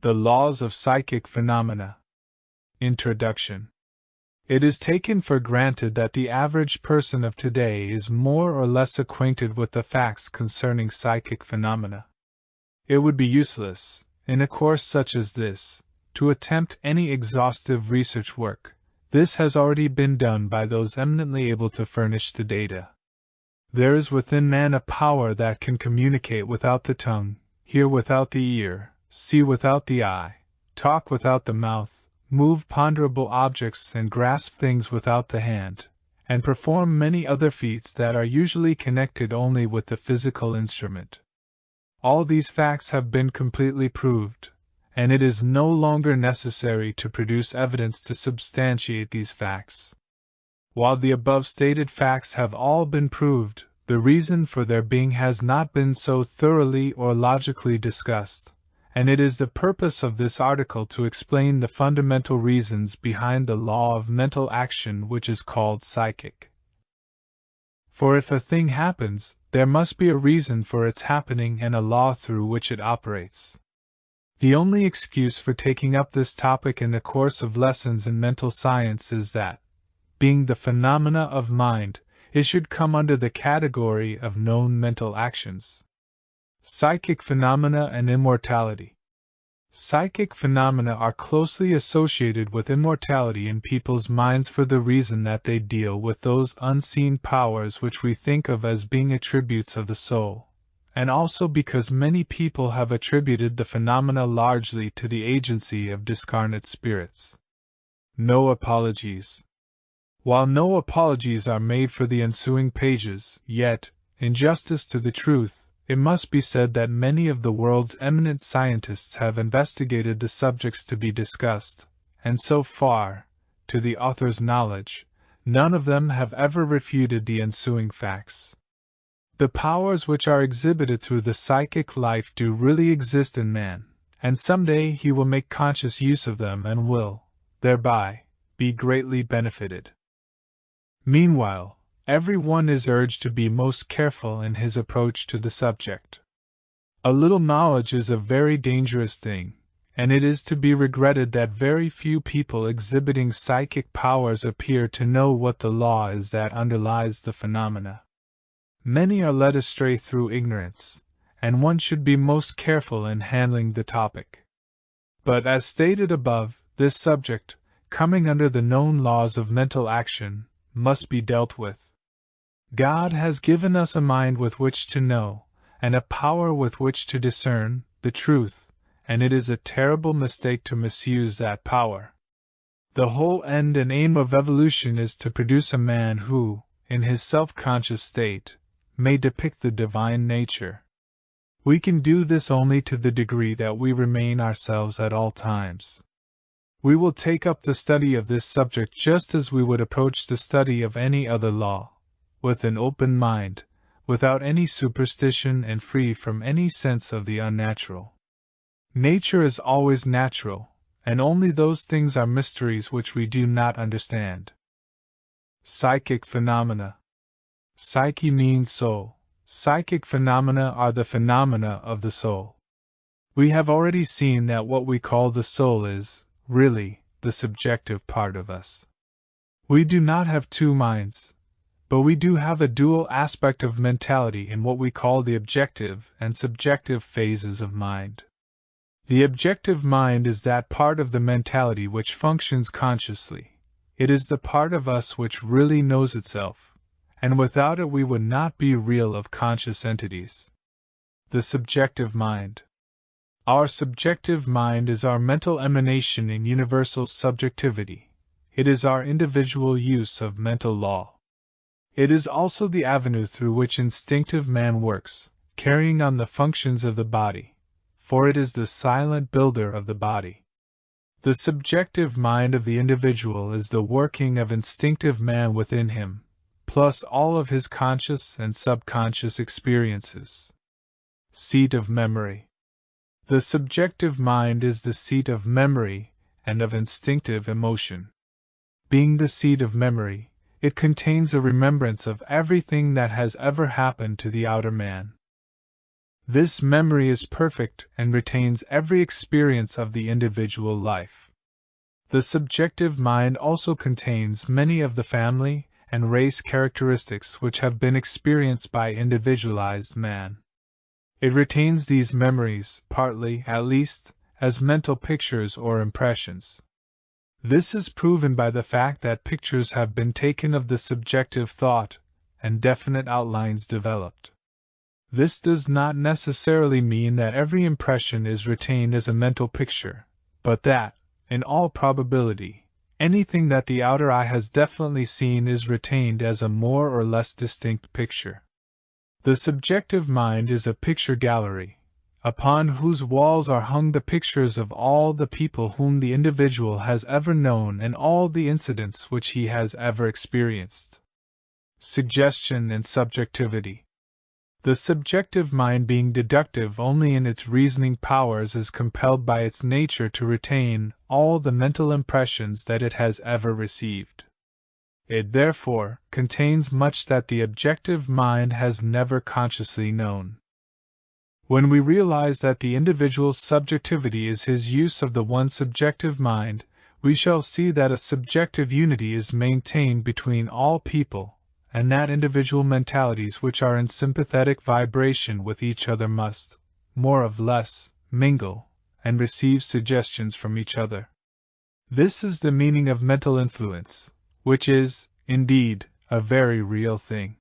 The Laws of Psychic Phenomena. Introduction. It is taken for granted that the average person of today is more or less acquainted with the facts concerning psychic phenomena. It would be useless, in a course such as this, to attempt any exhaustive research work. This has already been done by those eminently able to furnish the data. There is within man a power that can communicate without the tongue, hear without the ear, see without the eye, talk without the mouth, move ponderable objects and grasp things without the hand, and perform many other feats that are usually connected only with the physical instrument. All these facts have been completely proved, and it is no longer necessary to produce evidence to substantiate these facts. While the above stated facts have all been proved, the reason for their being has not been so thoroughly or logically discussed, and it is the purpose of this article to explain the fundamental reasons behind the law of mental action which is called psychic. For if a thing happens, there must be a reason for its happening and a law through which it operates. The only excuse for taking up this topic in the course of lessons in mental science is that, being the phenomena of mind, it should come under the category of known mental actions. Psychic phenomena and immortality. Psychic phenomena are closely associated with immortality in people's minds for the reason that they deal with those unseen powers which we think of as being attributes of the soul, and also because many people have attributed the phenomena largely to the agency of discarnate spirits. No apologies. While no apologies are made for the ensuing pages, yet, in justice to the truth, it must be said that many of the world's eminent scientists have investigated the subjects to be discussed, and so far, to the author's knowledge, none of them have ever refuted the ensuing facts. The powers which are exhibited through the psychic life do really exist in man, and someday he will make conscious use of them and will, thereby, be greatly benefited. Meanwhile, everyone is urged to be most careful in his approach to the subject. A little knowledge is a very dangerous thing, and it is to be regretted that very few people exhibiting psychic powers appear to know what the law is that underlies the phenomena. Many are led astray through ignorance, and one should be most careful in handling the topic. But as stated above, this subject, coming under the known laws of mental action, must be dealt with. God has given us a mind with which to know, and a power with which to discern, the truth, and it is a terrible mistake to misuse that power. The whole end and aim of evolution is to produce a man who, in his self-conscious state, may depict the divine nature. We can do this only to the degree that we remain ourselves at all times. We will take up the study of this subject just as we would approach the study of any other law, with an open mind, without any superstition and free from any sense of the unnatural. Nature is always natural, and only those things are mysteries which we do not understand. Psychic phenomena. Psyche means soul. Psychic phenomena are the phenomena of the soul. We have already seen that what we call the soul is, really, the subjective part of us. We do not have two minds, but we do have a dual aspect of mentality in what we call the objective and subjective phases of mind. The objective mind is that part of the mentality which functions consciously. It is the part of us which really knows itself, and without it we would not be real of conscious entities. The subjective mind. Our subjective mind is our mental emanation in universal subjectivity. It is our individual use of mental law. It is also the avenue through which instinctive man works, carrying on the functions of the body, for it is the silent builder of the body. The subjective mind of the individual is the working of instinctive man within him, plus all of his conscious and subconscious experiences. Seat of memory. The subjective mind is the seat of memory and of instinctive emotion. Being the seat of memory, it contains a remembrance of everything that has ever happened to the outer man. This memory is perfect and retains every experience of the individual life. The subjective mind also contains many of the family and race characteristics which have been experienced by individualized man. It retains these memories, partly, at least, as mental pictures or impressions. This is proven by the fact that pictures have been taken of the subjective thought, and definite outlines developed. This does not necessarily mean that every impression is retained as a mental picture, but that, in all probability, anything that the outer eye has definitely seen is retained as a more or less distinct picture. The subjective mind is a picture gallery, upon whose walls are hung the pictures of all the people whom the individual has ever known and all the incidents which he has ever experienced. Suggestion and subjectivity. The subjective mind, being deductive only in its reasoning powers, is compelled by its nature to retain all the mental impressions that it has ever received. It therefore contains much that the objective mind has never consciously known. When we realize that the individual's subjectivity is his use of the one subjective mind, we shall see that a subjective unity is maintained between all people, and that individual mentalities which are in sympathetic vibration with each other must, more or less, mingle, and receive suggestions from each other. This is the meaning of mental influence, which is, indeed, a very real thing.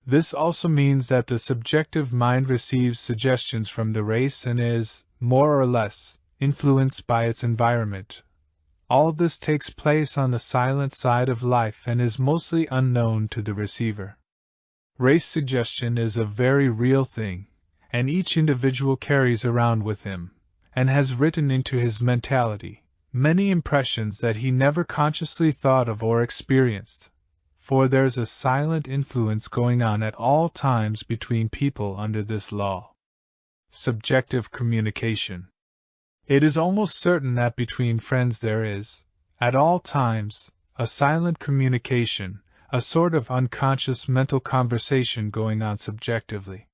This also means that the subjective mind receives suggestions from the race and is, more or less, influenced by its environment. All this takes place on the silent side of life and is mostly unknown to the receiver. Race suggestion is a very real thing, and each individual carries around with him, and has written into his mentality, many impressions that he never consciously thought of or experienced, for there's a silent influence going on at all times between people under this law. Subjective communication. It is almost certain that between friends there is, at all times, a silent communication, a sort of unconscious mental conversation going on subjectively.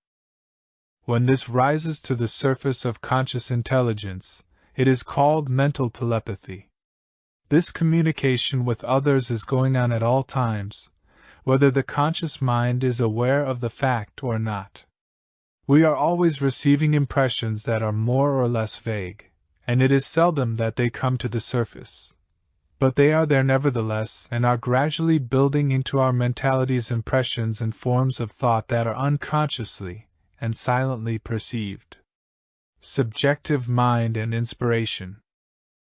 When this rises to the surface of conscious intelligence, it is called mental telepathy. This communication with others is going on at all times, whether the conscious mind is aware of the fact or not. We are always receiving impressions that are more or less vague, and it is seldom that they come to the surface. But they are there nevertheless and are gradually building into our mentalities impressions and forms of thought that are unconsciously and silently perceived. Subjective mind and inspiration.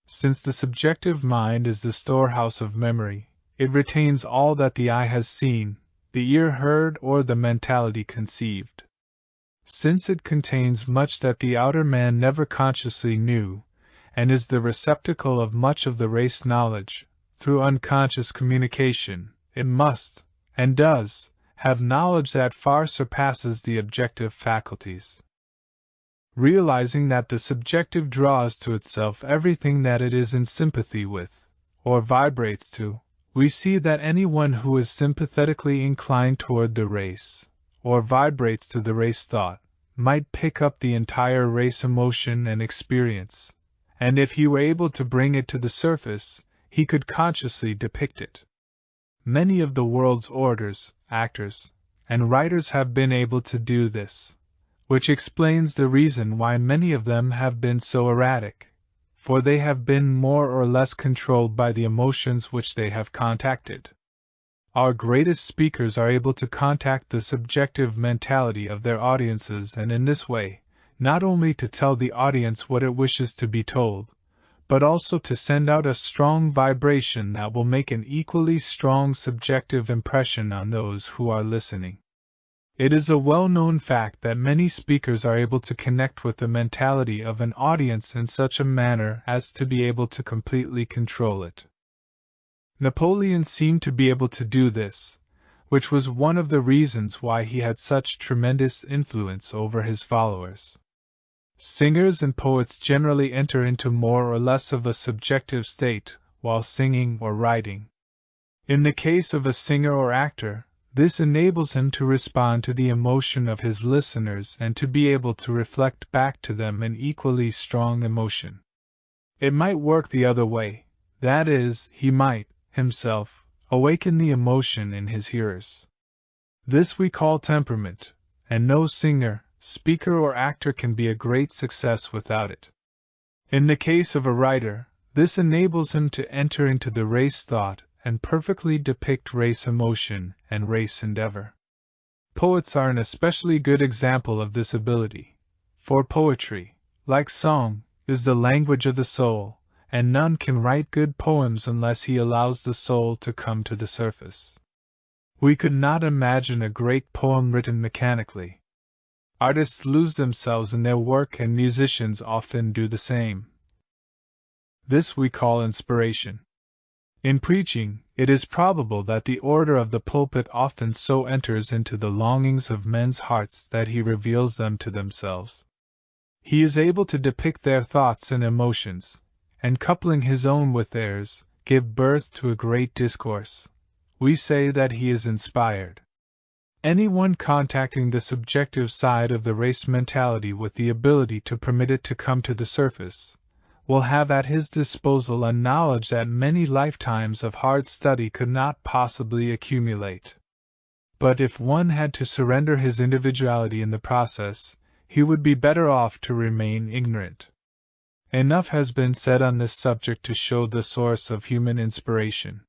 Since the subjective mind is the storehouse of memory, it retains all that the eye has seen, the ear heard, or the mentality conceived. Since it contains much that the outer man never consciously knew, and is the receptacle of much of the race knowledge, through unconscious communication, it must, and does, have knowledge that far surpasses the objective faculties. Realizing that the subjective draws to itself everything that it is in sympathy with, or vibrates to, we see that anyone who is sympathetically inclined toward the race, or vibrates to the race thought, might pick up the entire race emotion and experience, and if he were able to bring it to the surface, he could consciously depict it. Many of the world's orators, actors, and writers have been able to do this, which explains the reason why many of them have been so erratic, for they have been more or less controlled by the emotions which they have contacted. Our greatest speakers are able to contact the subjective mentality of their audiences, and in this way, not only to tell the audience what it wishes to be told, but also to send out a strong vibration that will make an equally strong subjective impression on those who are listening. It is a well-known fact that many speakers are able to connect with the mentality of an audience in such a manner as to be able to completely control it. Napoleon seemed to be able to do this, which was one of the reasons why he had such tremendous influence over his followers. Singers and poets generally enter into more or less of a subjective state while singing or writing. In the case of a singer or actor, This enables him to respond to the emotion of his listeners and to be able to reflect back to them an equally strong emotion. It might work the other way, that is, he might, himself, awaken the emotion in his hearers. This we call temperament, and no singer, speaker, or actor can be a great success without it. In the case of a writer, this enables him to enter into the race thought and perfectly depict race emotion and race endeavor. Poets are an especially good example of this ability, for poetry, like song, is the language of the soul, and none can write good poems unless he allows the soul to come to the surface. We could not imagine a great poem written mechanically. Artists lose themselves in their work, and musicians often do the same. This we call inspiration. In preaching, it is probable that the orator of the pulpit often so enters into the longings of men's hearts that he reveals them to themselves. He is able to depict their thoughts and emotions, and coupling his own with theirs, give birth to a great discourse. We say that he is inspired. Anyone contacting the subjective side of the race mentality with the ability to permit it to come to the surface will have at his disposal a knowledge that many lifetimes of hard study could not possibly accumulate. But if one had to surrender his individuality in the process, he would be better off to remain ignorant. Enough has been said on this subject to show the source of human inspiration.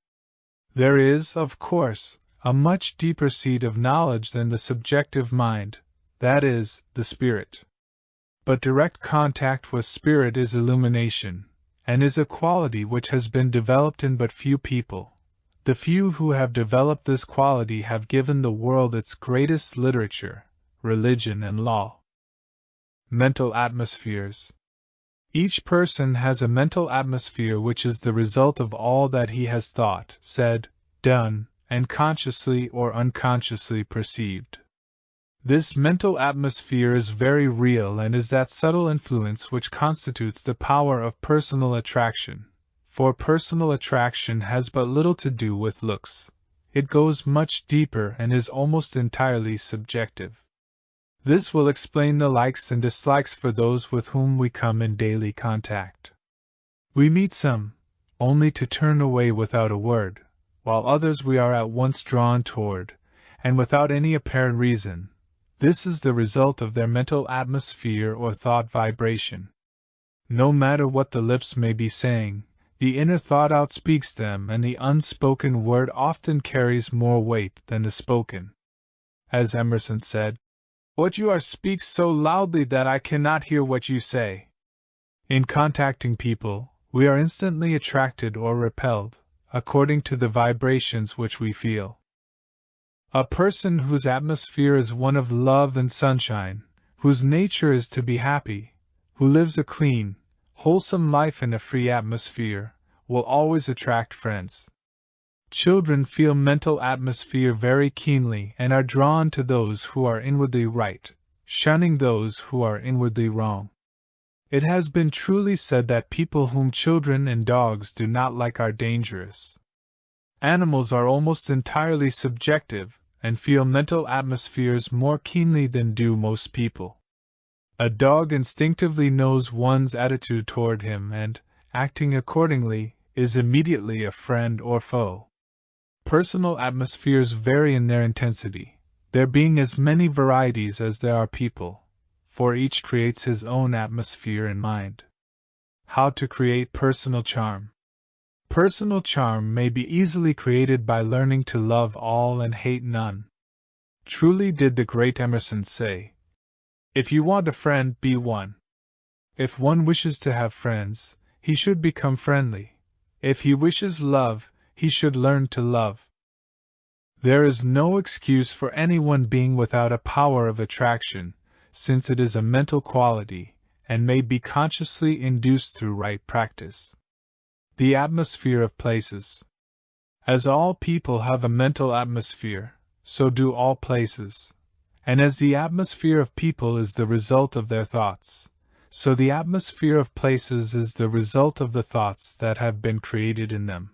There is, of course, a much deeper seat of knowledge than the subjective mind, that is, the spirit. But direct contact with spirit is illumination, and is a quality which has been developed in but few people. The few who have developed this quality have given the world its greatest literature, religion, and law. Mental atmospheres. Each person has a mental atmosphere which is the result of all that he has thought, said, done, and consciously or unconsciously perceived. This mental atmosphere is very real and is that subtle influence which constitutes the power of personal attraction, for personal attraction has but little to do with looks. It goes much deeper and is almost entirely subjective. This will explain the likes and dislikes for those with whom we come in daily contact. We meet some, only to turn away without a word, while others we are at once drawn toward, and without any apparent reason. This is the result of their mental atmosphere or thought vibration. No matter what the lips may be saying, the inner thought outspeaks them, and the unspoken word often carries more weight than the spoken. As Emerson said, "What you are speaks so loudly that I cannot hear what you say." In contacting people, we are instantly attracted or repelled, according to the vibrations which we feel. A person whose atmosphere is one of love and sunshine, whose nature is to be happy, who lives a clean, wholesome life in a free atmosphere, will always attract friends. Children feel mental atmosphere very keenly and are drawn to those who are inwardly right, shunning those who are inwardly wrong. It has been truly said that people whom children and dogs do not like are dangerous. Animals are almost entirely subjective, and feel mental atmospheres more keenly than do most people. A dog instinctively knows one's attitude toward him and, acting accordingly, is immediately a friend or foe. Personal atmospheres vary in their intensity, there being as many varieties as there are people, for each creates his own atmosphere in mind. How to create personal charm. Personal charm may be easily created by learning to love all and hate none. Truly did the great Emerson say, "If you want a friend, be one." If one wishes to have friends, he should become friendly. If he wishes love, he should learn to love. There is no excuse for anyone being without a power of attraction, since it is a mental quality, and may be consciously induced through right practice. The atmosphere of places. As all people have a mental atmosphere, so do all places. And as the atmosphere of people is the result of their thoughts, so the atmosphere of places is the result of the thoughts that have been created in them.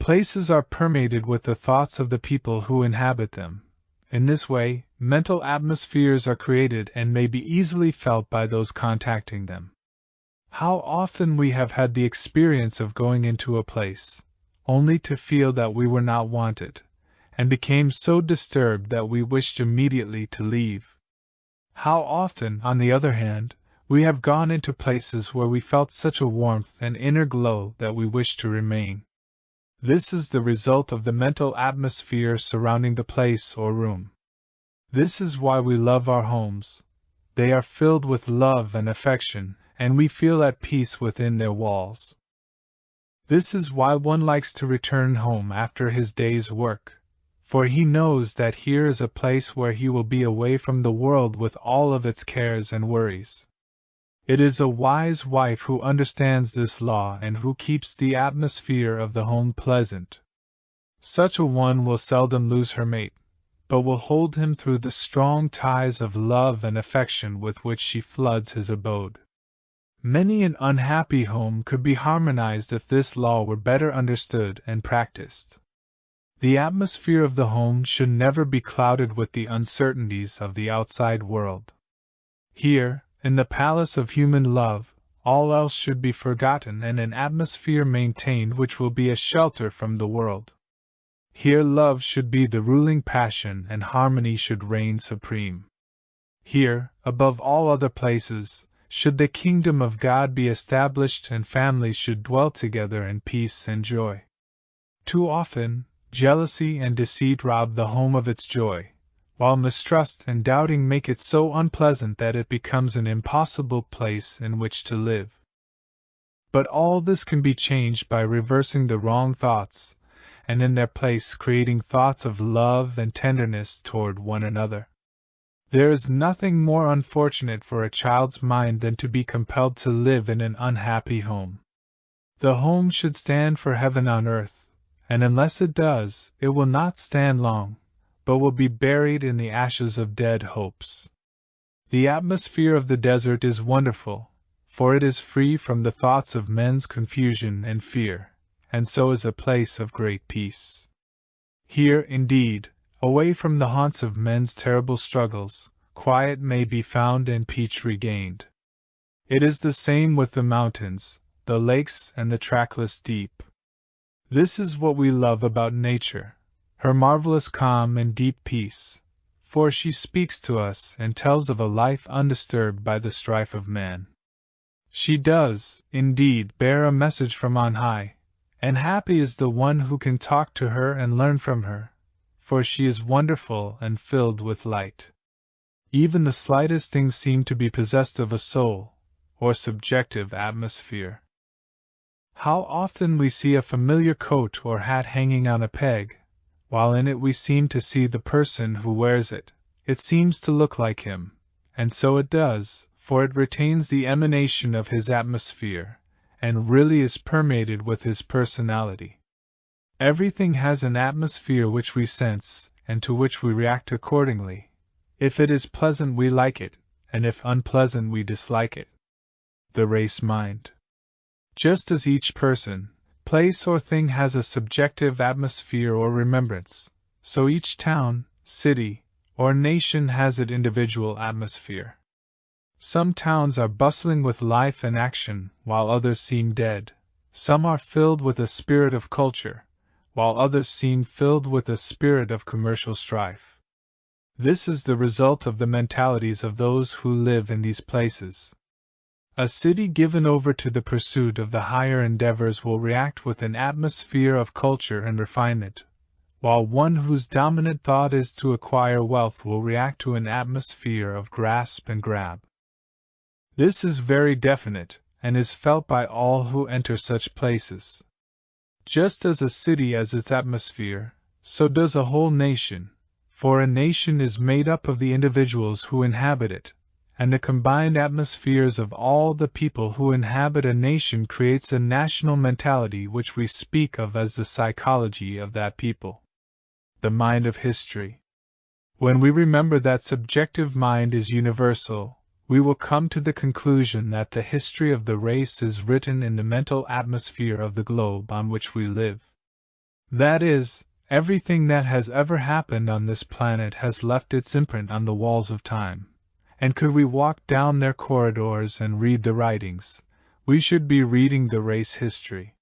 Places are permeated with the thoughts of the people who inhabit them. In this way, mental atmospheres are created and may be easily felt by those contacting them. How often we have had the experience of going into a place, only to feel that we were not wanted, and became so disturbed that we wished immediately to leave. How often, on the other hand, we have gone into places where we felt such a warmth and inner glow that we wished to remain. This is the result of the mental atmosphere surrounding the place or room. This is why we love our homes. They are filled with love and affection, and we feel at peace within their walls. This is why one likes to return home after his day's work, for he knows that here is a place where he will be away from the world with all of its cares and worries. It is a wise wife who understands this law and who keeps the atmosphere of the home pleasant. Such a one will seldom lose her mate, but will hold him through the strong ties of love and affection with which she floods his abode. Many an unhappy home could be harmonized if this law were better understood and practiced. The atmosphere of the home should never be clouded with the uncertainties of the outside world. Here, in the palace of human love, all else should be forgotten and an atmosphere maintained which will be a shelter from the world. Here love should be the ruling passion and harmony should reign supreme. Here, above all other places, should the kingdom of God be established and families should dwell together in peace and joy. Too often, jealousy and deceit rob the home of its joy, while mistrust and doubting make it so unpleasant that it becomes an impossible place in which to live. But all this can be changed by reversing the wrong thoughts, and in their place creating thoughts of love and tenderness toward one another. There is nothing more unfortunate for a child's mind than to be compelled to live in an unhappy home. The home should stand for heaven on earth, and unless it does, it will not stand long, but will be buried in the ashes of dead hopes. The atmosphere of the desert is wonderful, for it is free from the thoughts of men's confusion and fear, and so is a place of great peace. Here, indeed, away from the haunts of men's terrible struggles, quiet may be found and peace regained. It is the same with the mountains, the lakes, and the trackless deep. This is what we love about nature, her marvelous calm and deep peace, for she speaks to us and tells of a life undisturbed by the strife of man. She does, indeed, bear a message from on high, and happy is the one who can talk to her and learn from her, for she is wonderful and filled with light. Even the slightest things seem to be possessed of a soul, or subjective atmosphere. How often we see a familiar coat or hat hanging on a peg, while in it we seem to see the person who wears it. It seems to look like him, and so it does, for it retains the emanation of his atmosphere, and really is permeated with his personality. Everything has an atmosphere which we sense, and to which we react accordingly. If it is pleasant we like it, and if unpleasant we dislike it. The race mind. Just as each person, place or thing has a subjective atmosphere or remembrance, so each town, city, or nation has its individual atmosphere. Some towns are bustling with life and action, while others seem dead. Some are filled with a spirit of culture, while others seem filled with a spirit of commercial strife. This is the result of the mentalities of those who live in these places. A city given over to the pursuit of the higher endeavors will react with an atmosphere of culture and refinement, while one whose dominant thought is to acquire wealth will react to an atmosphere of grasp and grab. This is very definite, and is felt by all who enter such places. Just as a city has its atmosphere, so does a whole nation, for a nation is made up of the individuals who inhabit it, and the combined atmospheres of all the people who inhabit a nation creates a national mentality which we speak of as the psychology of that people. The mind of history. When we remember that subjective mind is universal, we will come to the conclusion that the history of the race is written in the mental atmosphere of the globe on which we live. That is, everything that has ever happened on this planet has left its imprint on the walls of time, and could we walk down their corridors and read the writings, we should be reading the race history.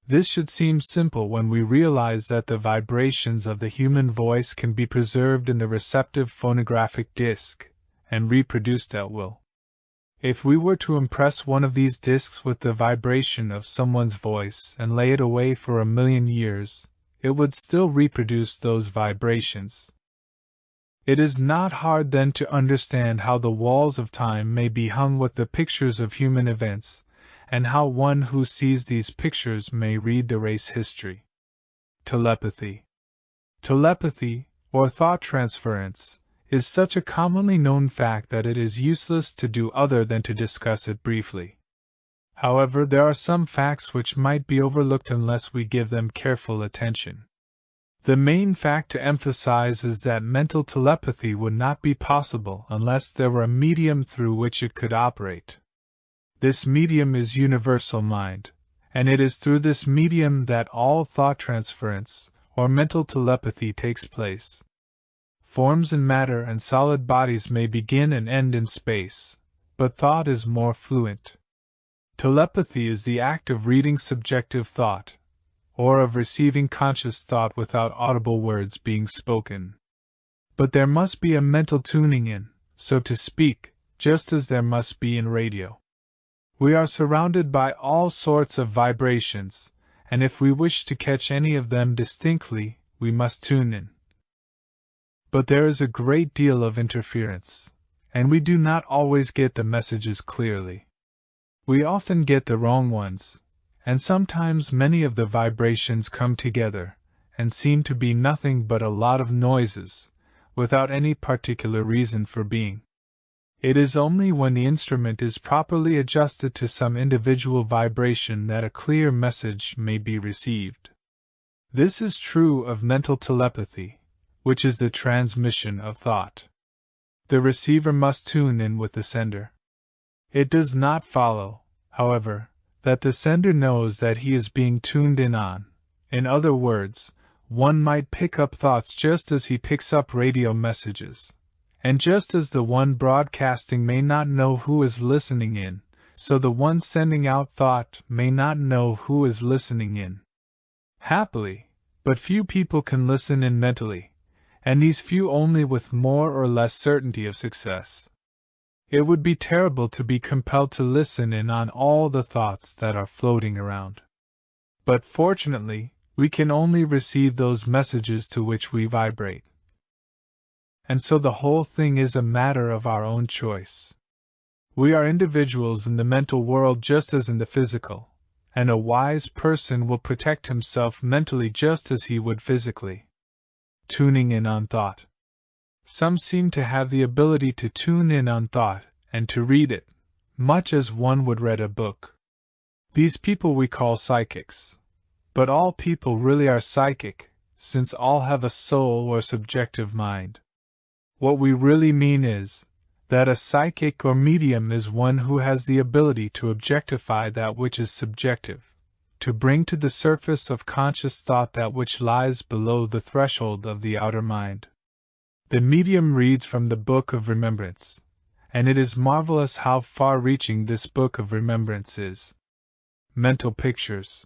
This should seem simple when we realize that the vibrations of the human voice can be preserved in the receptive phonographic disc, and reproduced at will. If we were to impress one of these discs with the vibration of someone's voice and lay it away for 1,000,000 years, it would still reproduce those vibrations. It is not hard then to understand how the walls of time may be hung with the pictures of human events, and how one who sees these pictures may read the race history. Telepathy. Telepathy, or thought transference, is such a commonly known fact that it is useless to do other than to discuss it briefly. However, there are some facts which might be overlooked unless we give them careful attention. The main fact to emphasize is that mental telepathy would not be possible unless there were a medium through which it could operate. This medium is universal mind, and it is through this medium that all thought transference, or mental telepathy, takes place. Forms and matter and solid bodies may begin and end in space, but thought is more fluent. Telepathy is the act of reading subjective thought, or of receiving conscious thought without audible words being spoken. But there must be a mental tuning in, so to speak, just as there must be in radio. We are surrounded by all sorts of vibrations, and if we wish to catch any of them distinctly, we must tune in. But there is a great deal of interference, and we do not always get the messages clearly. We often get the wrong ones, and sometimes many of the vibrations come together, and seem to be nothing but a lot of noises, without any particular reason for being. It is only when the instrument is properly adjusted to some individual vibration that a clear message may be received. This is true of mental telepathy, which is the transmission of thought. The receiver must tune in with the sender. It does not follow, however, that the sender knows that he is being tuned in on. In other words, one might pick up thoughts just as he picks up radio messages. And just as the one broadcasting may not know who is listening in, so the one sending out thought may not know who is listening in. Happily, but few people can listen in mentally, and these few only with more or less certainty of success. It would be terrible to be compelled to listen in on all the thoughts that are floating around. But fortunately, we can only receive those messages to which we vibrate. And so the whole thing is a matter of our own choice. We are individuals in the mental world just as in the physical, and a wise person will protect himself mentally just as he would physically. Tuning in on thought. Some seem to have the ability to tune in on thought and to read it, much as one would read a book. These people we call psychics. But all people really are psychic, since all have a soul or subjective mind. What we really mean is that a psychic or medium is one who has the ability to objectify that which is subjective, to bring to the surface of conscious thought that which lies below the threshold of the outer mind. The medium reads from the Book of Remembrance, and it is marvelous how far-reaching this Book of Remembrance is. Mental pictures.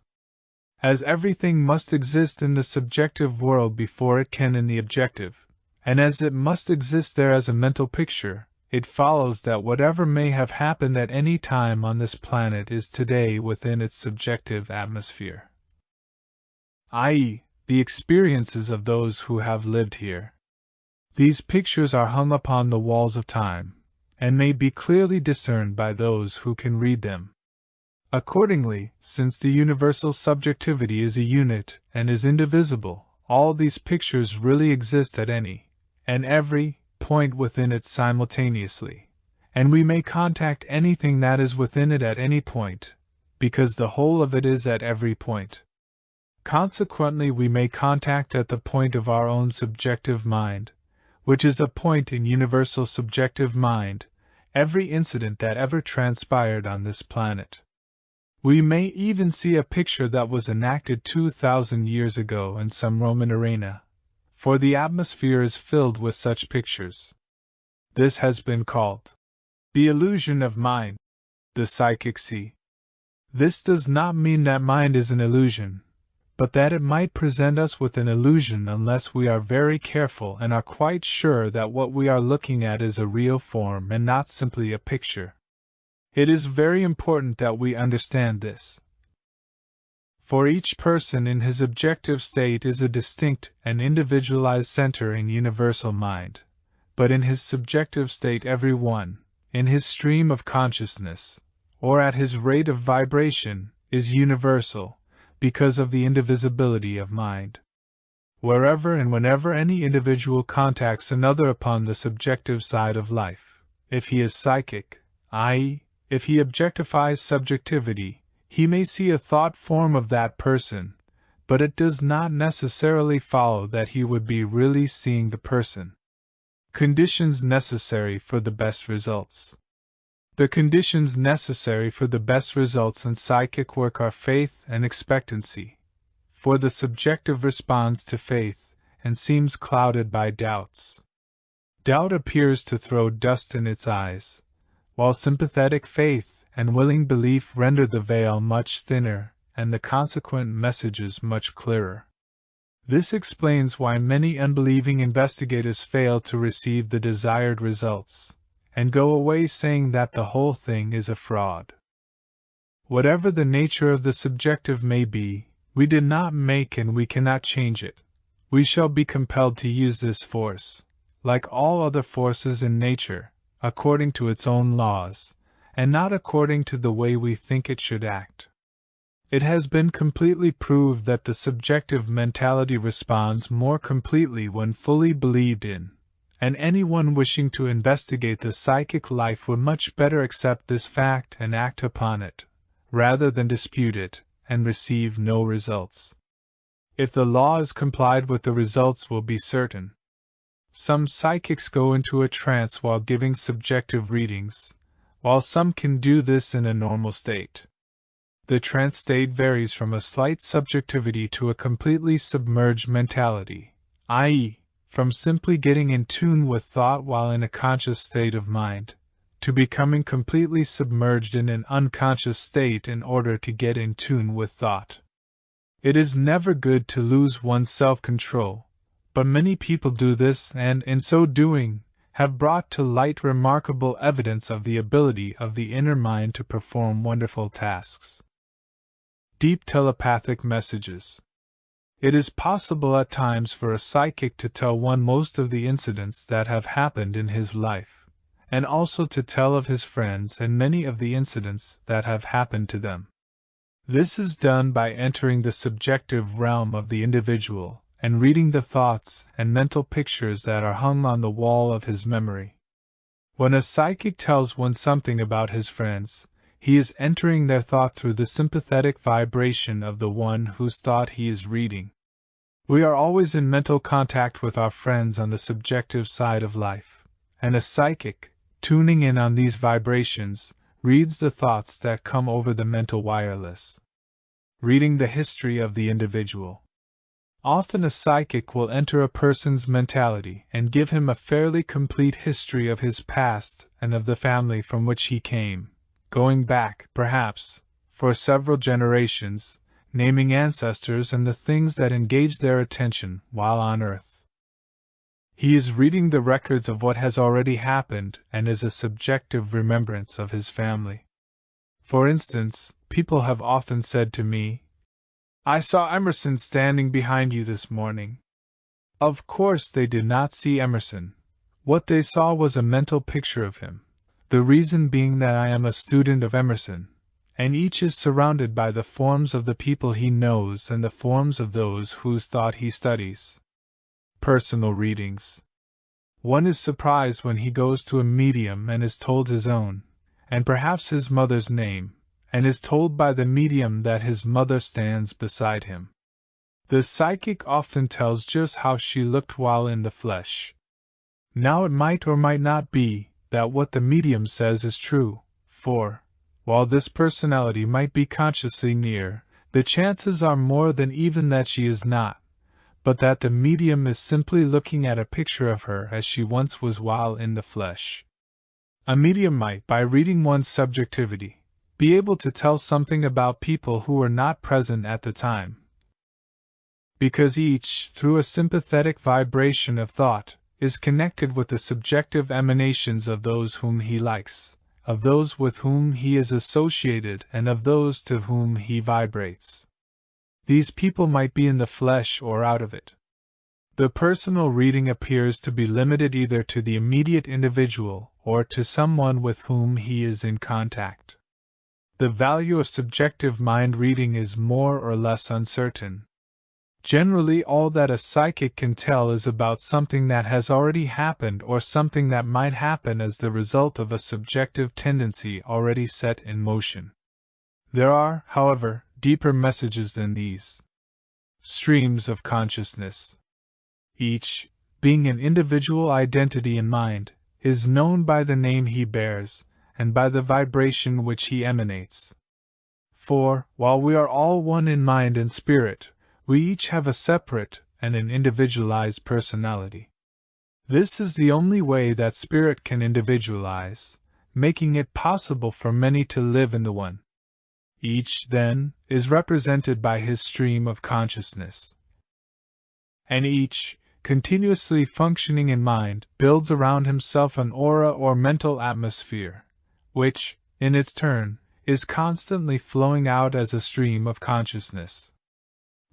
As everything must exist in the subjective world before it can in the objective, and as it must exist there as a mental picture, it follows that whatever may have happened at any time on this planet is today within its subjective atmosphere, i.e., the experiences of those who have lived here. These pictures are hung upon the walls of time, and may be clearly discerned by those who can read them. Accordingly, since the universal subjectivity is a unit and is indivisible, all these pictures really exist at any and every point within it simultaneously, and we may contact anything that is within it at any point, because the whole of it is at every point. Consequently, we may contact at the point of our own subjective mind, which is a point in universal subjective mind, every incident that ever transpired on this planet. We may even see a picture that was enacted 2,000 years ago in some Roman arena, for the atmosphere is filled with such pictures. This has been called the illusion of mind, the psychic see. This does not mean that mind is an illusion, but that it might present us with an illusion unless we are very careful and are quite sure that what we are looking at is a real form and not simply a picture. It is very important that we understand this. For each person in his objective state is a distinct and individualized center in universal mind, but in his subjective state every one, in his stream of consciousness, or at his rate of vibration, is universal, because of the indivisibility of mind. Wherever and whenever any individual contacts another upon the subjective side of life, if he is psychic, i.e., if he objectifies subjectivity, he may see a thought form of that person, but it does not necessarily follow that he would be really seeing the person. Conditions necessary for the best results. The conditions necessary for the best results in psychic work are faith and expectancy, for the subjective responds to faith and seems clouded by doubts. Doubt appears to throw dust in its eyes, while sympathetic faith and willing belief render the veil much thinner and the consequent messages much clearer. This explains why many unbelieving investigators fail to receive the desired results, and go away saying that the whole thing is a fraud. Whatever the nature of the subjective may be, we did not make and we cannot change it. We shall be compelled to use this force, like all other forces in nature, according to its own laws, and not according to the way we think it should act. It has been completely proved that the subjective mentality responds more completely when fully believed in, and anyone wishing to investigate the psychic life would much better accept this fact and act upon it, rather than dispute it, and receive no results. If the law is complied with, the results will be certain. Some psychics go into a trance while giving subjective readings, while some can do this in a normal state. The trance state varies from a slight subjectivity to a completely submerged mentality, i.e., from simply getting in tune with thought while in a conscious state of mind, to becoming completely submerged in an unconscious state in order to get in tune with thought. It is never good to lose one's self-control, but many people do this and, in so doing, have brought to light remarkable evidence of the ability of the inner mind to perform wonderful tasks. Deep telepathic messages. It is possible at times for a psychic to tell one most of the incidents that have happened in his life, and also to tell of his friends and many of the incidents that have happened to them. This is done by entering the subjective realm of the individual and reading the thoughts and mental pictures that are hung on the wall of his memory. When a psychic tells one something about his friends, he is entering their thought through the sympathetic vibration of the one whose thought he is reading. We are always in mental contact with our friends on the subjective side of life, and a psychic, tuning in on these vibrations, reads the thoughts that come over the mental wireless. Reading the history of the individual. Often a psychic will enter a person's mentality and give him a fairly complete history of his past and of the family from which he came, going back, perhaps, for several generations, naming ancestors and the things that engaged their attention while on Earth. He is reading the records of what has already happened and is a subjective remembrance of his family. For instance, people have often said to me, "I saw Emerson standing behind you this morning." Of course they did not see Emerson. What they saw was a mental picture of him, the reason being that I am a student of Emerson, and each is surrounded by the forms of the people he knows and the forms of those whose thought he studies. Personal readings. One is surprised when he goes to a medium and is told his own, and perhaps his mother's name, and is told by the medium that his mother stands beside him. The psychic often tells just how she looked while in the flesh. Now it might or might not be that what the medium says is true, for, while this personality might be consciously near, the chances are more than even that she is not, but that the medium is simply looking at a picture of her as she once was while in the flesh. A medium might, by reading one's subjectivity, be able to tell something about people who were not present at the time, because each, through a sympathetic vibration of thought, is connected with the subjective emanations of those whom he likes, of those with whom he is associated, and of those to whom he vibrates. These people might be in the flesh or out of it. The personal reading appears to be limited either to the immediate individual or to someone with whom he is in contact. The value of subjective mind reading is more or less uncertain. Generally, all that a psychic can tell is about something that has already happened or something that might happen as the result of a subjective tendency already set in motion. There are, however, deeper messages than these. Streams of consciousness. Each, being an individual identity in mind, is known by the name he bears, and by the vibration which he emanates. For, while we are all one in mind and spirit, we each have a separate and an individualized personality. This is the only way that spirit can individualize, making it possible for many to live in the one. Each, then, is represented by his stream of consciousness. And each, continuously functioning in mind, builds around himself an aura or mental atmosphere, which, in its turn, is constantly flowing out as a stream of consciousness.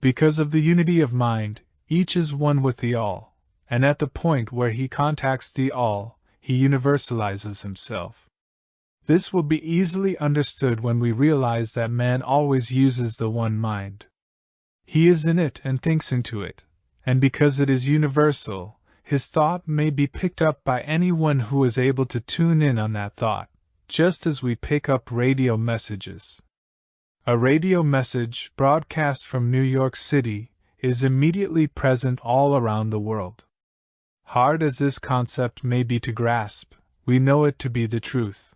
Because of the unity of mind, each is one with the all, and at the point where he contacts the all, he universalizes himself. This will be easily understood when we realize that man always uses the one mind. He is in it and thinks into it, and because it is universal, his thought may be picked up by anyone who is able to tune in on that thought, just as we pick up radio messages. A radio message, broadcast from New York City, is immediately present all around the world. Hard as this concept may be to grasp, we know it to be the truth.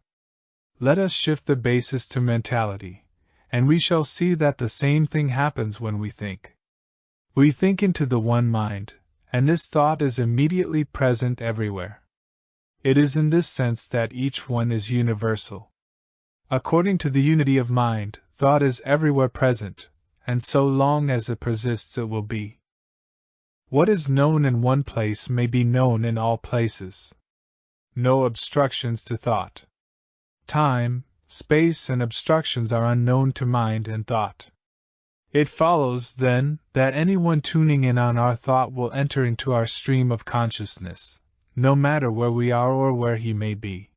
Let us shift the basis to mentality, and we shall see that the same thing happens when we think. We think into the one mind, and this thought is immediately present everywhere. It is in this sense that each one is universal. According to the unity of mind, thought is everywhere present, and so long as it persists it will be. What is known in one place may be known in all places. No obstructions to thought. Time, space, and obstructions are unknown to mind and thought. It follows, then, that anyone tuning in on our thought will enter into our stream of consciousness, no matter where we are or where he may be.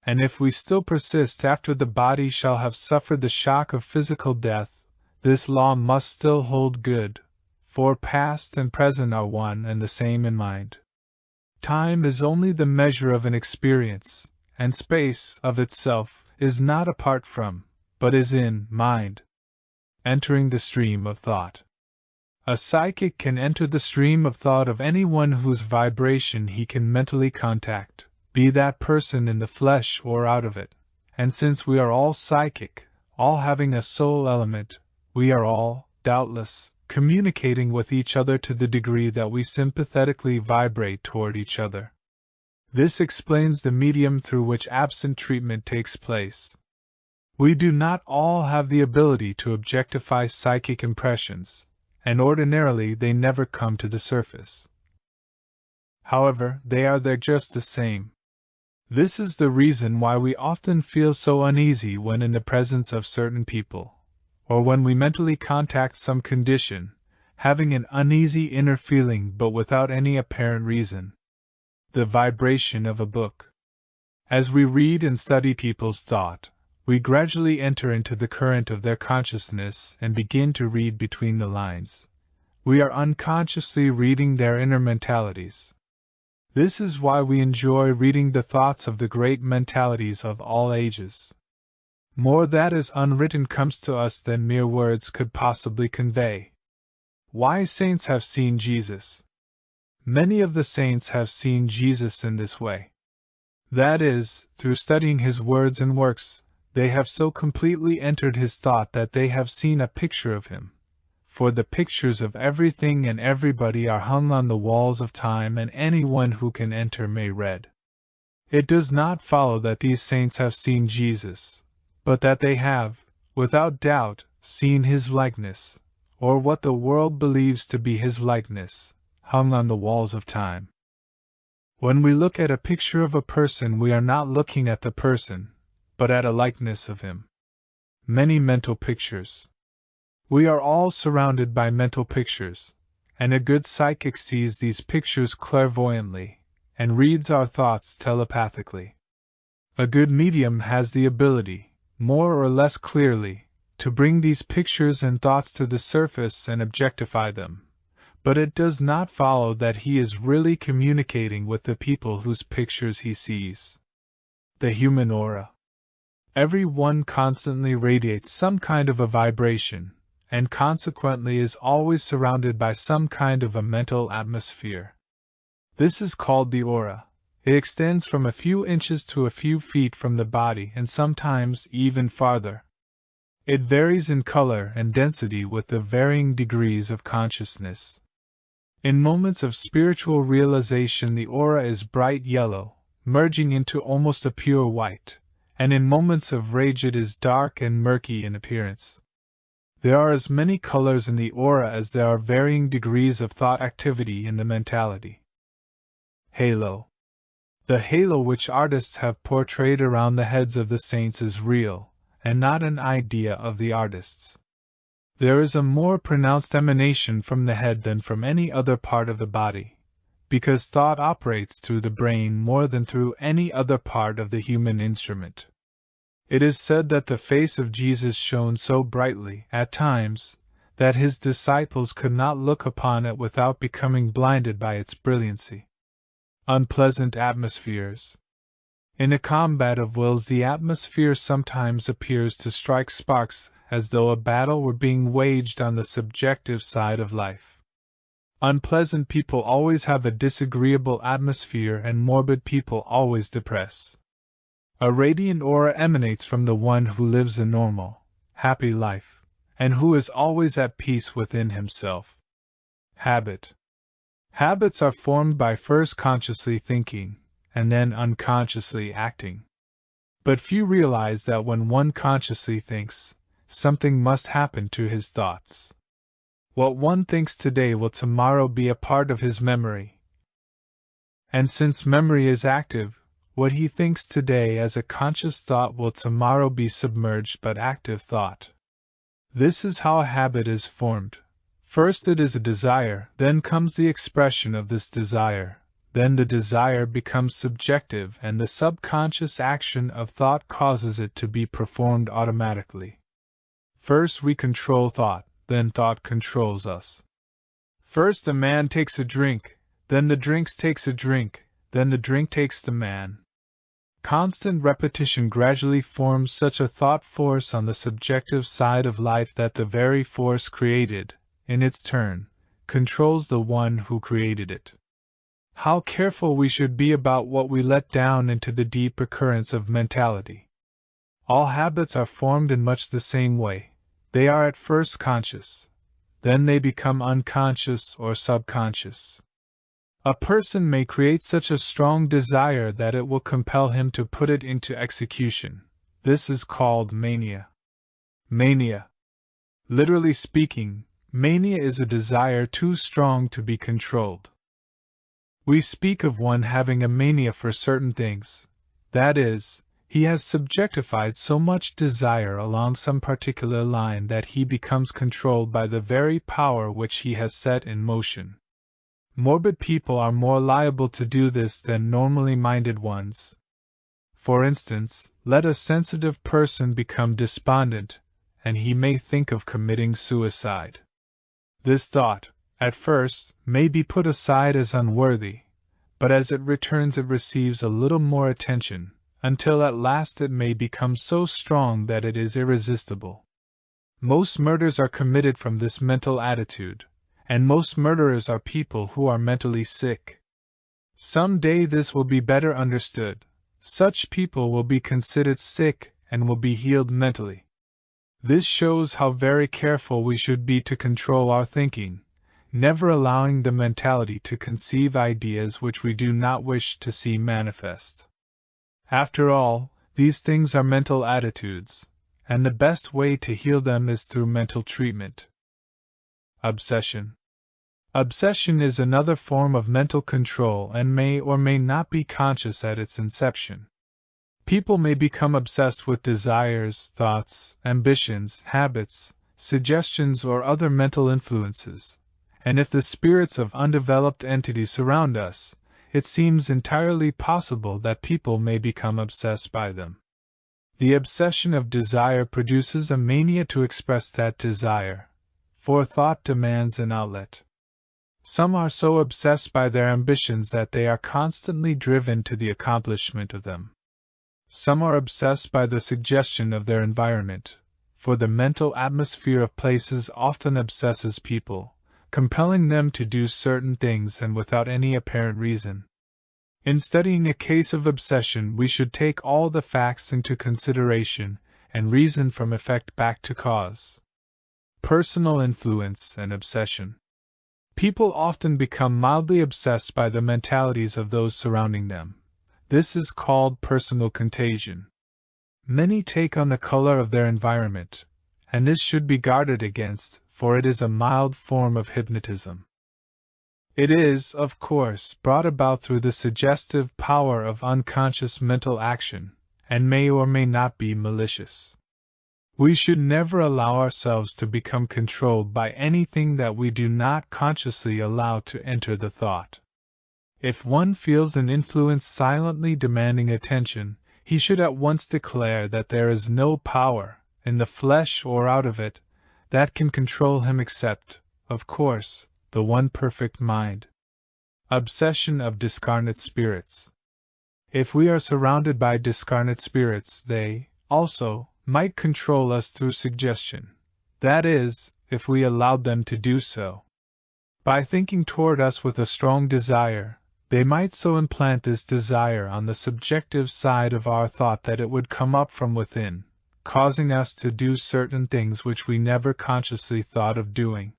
And if we still persist after the body shall have suffered the shock of physical death, this law must still hold good, for past and present are one and the same in mind. Time is only the measure of an experience, and space, of itself, is not apart from, but is in, mind. Entering the stream of thought. A psychic can enter the stream of thought of anyone whose vibration he can mentally contact, be that person in the flesh or out of it, and since we are all psychic, all having a soul element, we are all, doubtless, communicating with each other to the degree that we sympathetically vibrate toward each other. This explains the medium through which absent treatment takes place. We do not all have the ability to objectify psychic impressions, and ordinarily they never come to the surface. However, they are there just the same. This is the reason why we often feel so uneasy when in the presence of certain people, or when we mentally contact some condition, having an uneasy inner feeling but without any apparent reason. The vibration of a book. As we read and study people's thought, we gradually enter into the current of their consciousness and begin to read between the lines. We are unconsciously reading their inner mentalities. This is why we enjoy reading the thoughts of the great mentalities of all ages. More that is unwritten comes to us than mere words could possibly convey. Why saints have seen Jesus. Many of the saints have seen Jesus in this way. That is, through studying his words and works, They have so completely entered his thought that they have seen a picture of him. For the pictures of everything and everybody are hung on the walls of time, and anyone who can enter may read. It does not follow that these saints have seen Jesus, but that they have, without doubt, seen his likeness, or what the world believes to be his likeness, hung on the walls of time. When we look at a picture of a person, we are not looking at the person, but at a likeness of him. Many mental pictures. We are all surrounded by mental pictures, and a good psychic sees these pictures clairvoyantly, and reads our thoughts telepathically. A good medium has the ability, more or less clearly, to bring these pictures and thoughts to the surface and objectify them, but it does not follow that he is really communicating with the people whose pictures he sees. The human aura. Every one constantly radiates some kind of a vibration, and consequently is always surrounded by some kind of a mental atmosphere. This is called the aura. It extends from a few inches to a few feet from the body, and sometimes even farther. It varies in color and density with the varying degrees of consciousness. In moments of spiritual realization, the aura is bright yellow, merging into almost a pure white, and in moments of rage it is dark and murky in appearance. There are as many colors in the aura as there are varying degrees of thought activity in the mentality. Halo. The halo which artists have portrayed around the heads of the saints is real, and not an idea of the artists. There is a more pronounced emanation from the head than from any other part of the body, because thought operates through the brain more than through any other part of the human instrument. It is said that the face of Jesus shone so brightly, at times, that his disciples could not look upon it without becoming blinded by its brilliancy. Unpleasant atmospheres. In a combat of wills, the atmosphere sometimes appears to strike sparks, as though a battle were being waged on the subjective side of life. Unpleasant people always have a disagreeable atmosphere, and morbid people always depress. A radiant aura emanates from the one who lives a normal, happy life, and who is always at peace within himself. Habit. Habits are formed by first consciously thinking, and then unconsciously acting. But few realize that when one consciously thinks, something must happen to his thoughts. What one thinks today will tomorrow be a part of his memory. And since memory is active, what he thinks today as a conscious thought will tomorrow be submerged but active thought. This is how a habit is formed. First it is a desire, then comes the expression of this desire, then the desire becomes subjective, and the subconscious action of thought causes it to be performed automatically. First we control thought, then thought controls us. First the man takes a drink, then the drinks takes a drink, then the drink takes the man. Constant repetition gradually forms such a thought force on the subjective side of life that the very force created, in its turn, controls the one who created it. How careful we should be about what we let down into the deeper currents of mentality. All habits are formed in much the same way. They are at first conscious, then they become unconscious or subconscious. A person may create such a strong desire that it will compel him to put it into execution. This is called mania. Mania. Literally speaking, mania is a desire too strong to be controlled. We speak of one having a mania for certain things, that is, he has subjectified so much desire along some particular line that he becomes controlled by the very power which he has set in motion. Morbid people are more liable to do this than normally minded ones. For instance, let a sensitive person become despondent, and he may think of committing suicide. This thought, at first, may be put aside as unworthy, but as it returns it receives a little more attention, until at last it may become so strong that it is irresistible. Most murders are committed from this mental attitude, and most murderers are people who are mentally sick. Some day this will be better understood. Such people will be considered sick, and will be healed mentally. This shows how very careful we should be to control our thinking, never allowing the mentality to conceive ideas which we do not wish to see manifest. After all, these things are mental attitudes, and the best way to heal them is through mental treatment. Obsession. Obsession is another form of mental control and may or may not be conscious at its inception. People may become obsessed with desires, thoughts, ambitions, habits, suggestions, or other mental influences, and if the spirits of undeveloped entities surround us, it seems entirely possible that people may become obsessed by them. The obsession of desire produces a mania to express that desire, for thought demands an outlet. Some are so obsessed by their ambitions that they are constantly driven to the accomplishment of them. Some are obsessed by the suggestion of their environment, for the mental atmosphere of places often obsesses people, compelling them to do certain things and without any apparent reason. In studying a case of obsession, we should take all the facts into consideration and reason from effect back to cause. Personal influence and obsession. People often become mildly obsessed by the mentalities of those surrounding them. This is called personal contagion. Many take on the color of their environment, and this should be guarded against, for it is a mild form of hypnotism. It is, of course, brought about through the suggestive power of unconscious mental action, and may or may not be malicious. We should never allow ourselves to become controlled by anything that we do not consciously allow to enter the thought. If one feels an influence silently demanding attention, he should at once declare that there is no power, in the flesh or out of it, that can control him except, of course, the one perfect mind. Obsession of discarnate spirits. If we are surrounded by discarnate spirits, they, also, might control us through suggestion. That is, if we allowed them to do so. By thinking toward us with a strong desire, they might so implant this desire on the subjective side of our thought that it would come up from within, causing us to do certain things which we never consciously thought of doing.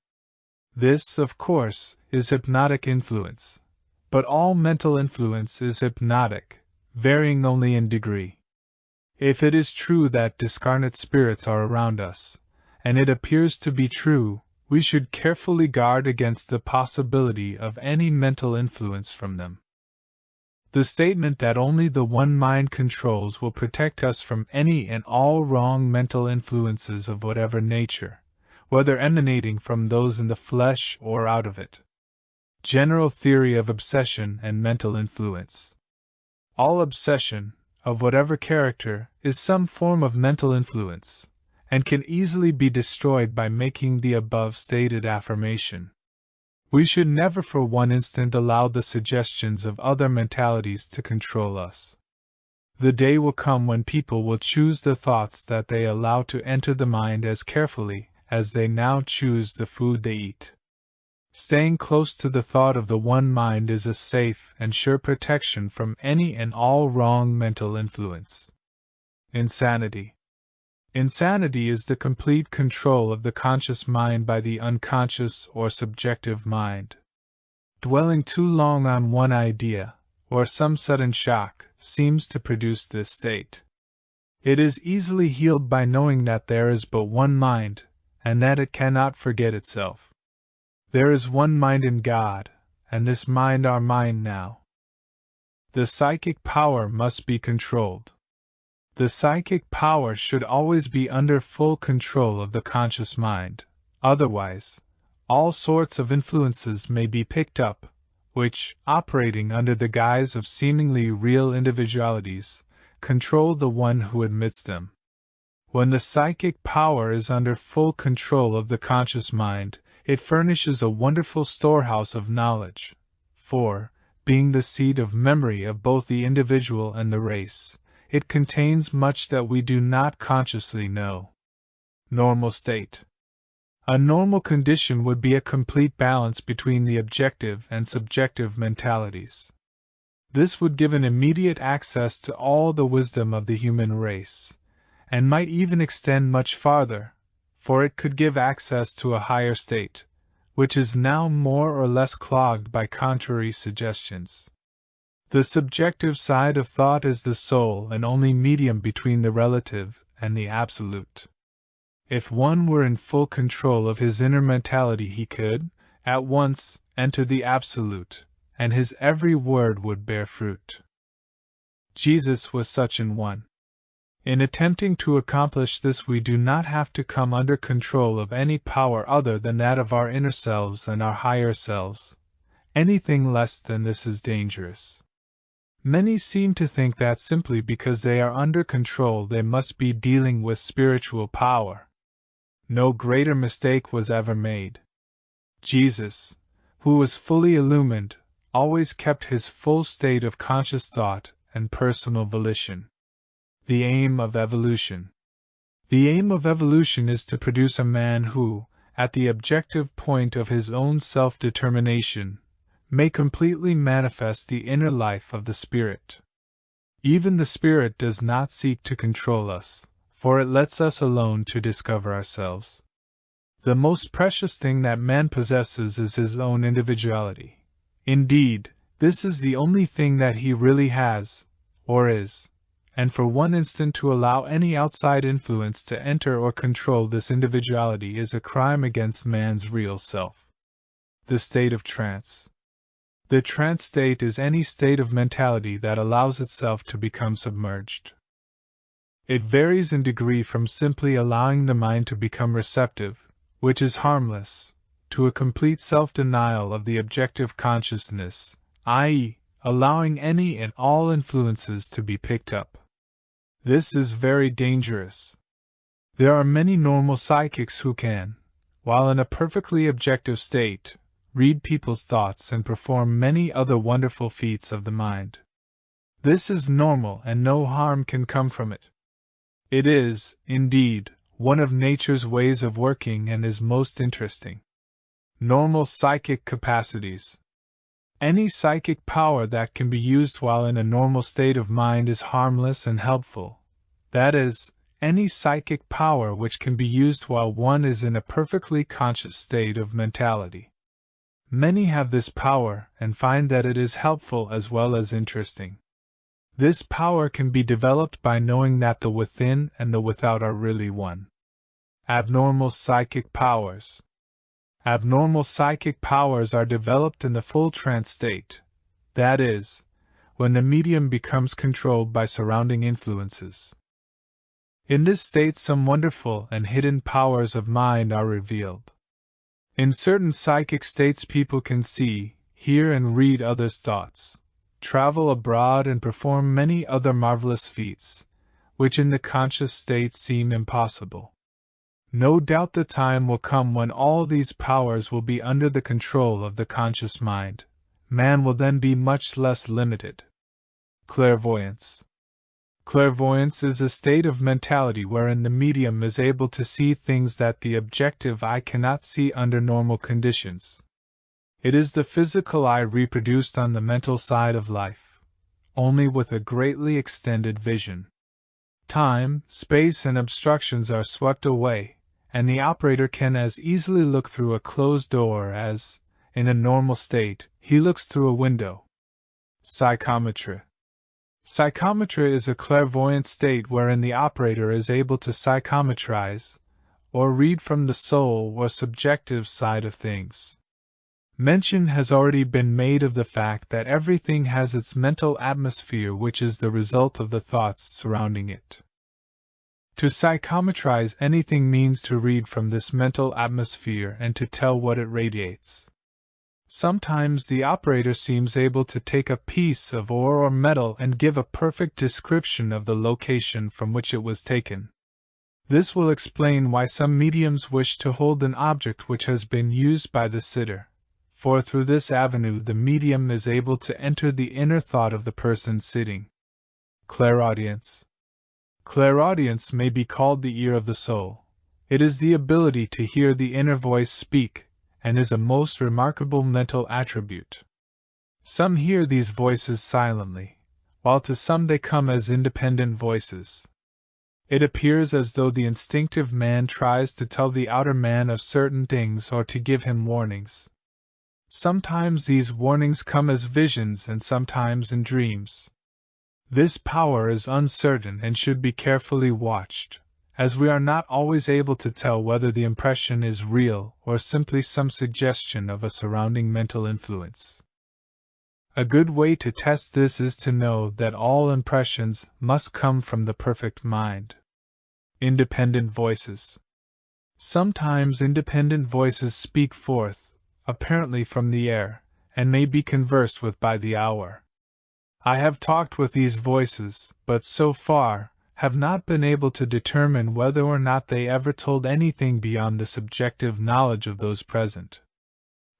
This, of course, is hypnotic influence. But all mental influence is hypnotic, varying only in degree. If it is true that discarnate spirits are around us, and it appears to be true, we should carefully guard against the possibility of any mental influence from them. The statement that only the one mind controls will protect us from any and all wrong mental influences of whatever nature, whether emanating from those in the flesh or out of it. General theory of obsession and mental influence. All obsession, of whatever character, is some form of mental influence, and can easily be destroyed by making the above stated affirmation. We should never for one instant allow the suggestions of other mentalities to control us. The day will come when people will choose the thoughts that they allow to enter the mind as carefully as they now choose the food they eat. Staying close to the thought of the one mind is a safe and sure protection from any and all wrong mental influence. Insanity. Insanity is the complete control of the conscious mind by the unconscious or subjective mind. Dwelling too long on one idea, or some sudden shock, seems to produce this state. It is easily healed by knowing that there is but one mind, and that it cannot forget itself. There is one mind in God, and this mind our mind now. The psychic power must be controlled. The psychic power should always be under full control of the conscious mind, otherwise, all sorts of influences may be picked up, which, operating under the guise of seemingly real individualities, control the one who admits them. When the psychic power is under full control of the conscious mind, it furnishes a wonderful storehouse of knowledge, for, being the seat of memory of both the individual and the race, it contains much that we do not consciously know. Normal state. A normal condition would be a complete balance between the objective and subjective mentalities. This would give an immediate access to all the wisdom of the human race, and might even extend much farther, for it could give access to a higher state, which is now more or less clogged by contrary suggestions. The subjective side of thought is the sole and only medium between the relative and the absolute. If one were in full control of his inner mentality, he could, at once, enter the absolute, and his every word would bear fruit. Jesus was such an one. In attempting to accomplish this, we do not have to come under control of any power other than that of our inner selves and our higher selves. Anything less than this is dangerous. Many seem to think that simply because they are under control they must be dealing with spiritual power. No greater mistake was ever made. Jesus, who was fully illumined, always kept his full state of conscious thought and personal volition. The aim of evolution. The aim of evolution is to produce a man who, at the objective point of his own self-determination, may completely manifest the inner life of the spirit. Even the spirit does not seek to control us, for it lets us alone to discover ourselves. The most precious thing that man possesses is his own individuality. Indeed, this is the only thing that he really has, or is, and for one instant to allow any outside influence to enter or control this individuality is a crime against man's real self. The state of trance. The trance state is any state of mentality that allows itself to become submerged. It varies in degree from simply allowing the mind to become receptive, which is harmless, to a complete self-denial of the objective consciousness, i.e., allowing any and all influences to be picked up. This is very dangerous. There are many normal psychics who can, while in a perfectly objective state, read people's thoughts and perform many other wonderful feats of the mind. This is normal and no harm can come from it. It is, indeed, one of nature's ways of working and is most interesting. Normal psychic capacities. Any psychic power that can be used while in a normal state of mind is harmless and helpful. That is, any psychic power which can be used while one is in a perfectly conscious state of mentality. Many have this power and find that it is helpful as well as interesting. This power can be developed by knowing that the within and the without are really one. Abnormal psychic powers. Abnormal psychic powers are developed in the full trance state, that is, when the medium becomes controlled by surrounding influences. In this state, some wonderful and hidden powers of mind are revealed. In certain psychic states, people can see, hear, and read others' thoughts, travel abroad, and perform many other marvelous feats, which in the conscious state seem impossible. No doubt the time will come when all these powers will be under the control of the conscious mind. Man will then be much less limited. Clairvoyance. Clairvoyance is a state of mentality wherein the medium is able to see things that the objective eye cannot see under normal conditions. It is the physical eye reproduced on the mental side of life, only with a greatly extended vision. Time, space, and obstructions are swept away, and the operator can as easily look through a closed door as, in a normal state, he looks through a window. Psychometry. Psychometry is a clairvoyant state wherein the operator is able to psychometrize, or read from the soul or subjective side of things. Mention has already been made of the fact that everything has its mental atmosphere, which is the result of the thoughts surrounding it. To psychometrize anything means to read from this mental atmosphere and to tell what it radiates. Sometimes the operator seems able to take a piece of ore or metal and give a perfect description of the location from which it was taken. This will explain why some mediums wish to hold an object which has been used by the sitter, for through this avenue the medium is able to enter the inner thought of the person sitting. Clairaudience. Clairaudience may be called the ear of the soul. It is the ability to hear the inner voice speak, and is a most remarkable mental attribute. Some hear these voices silently, while to some they come as independent voices. It appears as though the instinctive man tries to tell the outer man of certain things or to give him warnings. Sometimes these warnings come as visions and sometimes in dreams. This power is uncertain and should be carefully watched, as we are not always able to tell whether the impression is real or simply some suggestion of a surrounding mental influence. A good way to test this is to know that all impressions must come from the perfect mind. Independent voices. Sometimes independent voices speak forth, apparently from the air, and may be conversed with by the hour. I have talked with these voices, but so far, have not been able to determine whether or not they ever told anything beyond the subjective knowledge of those present.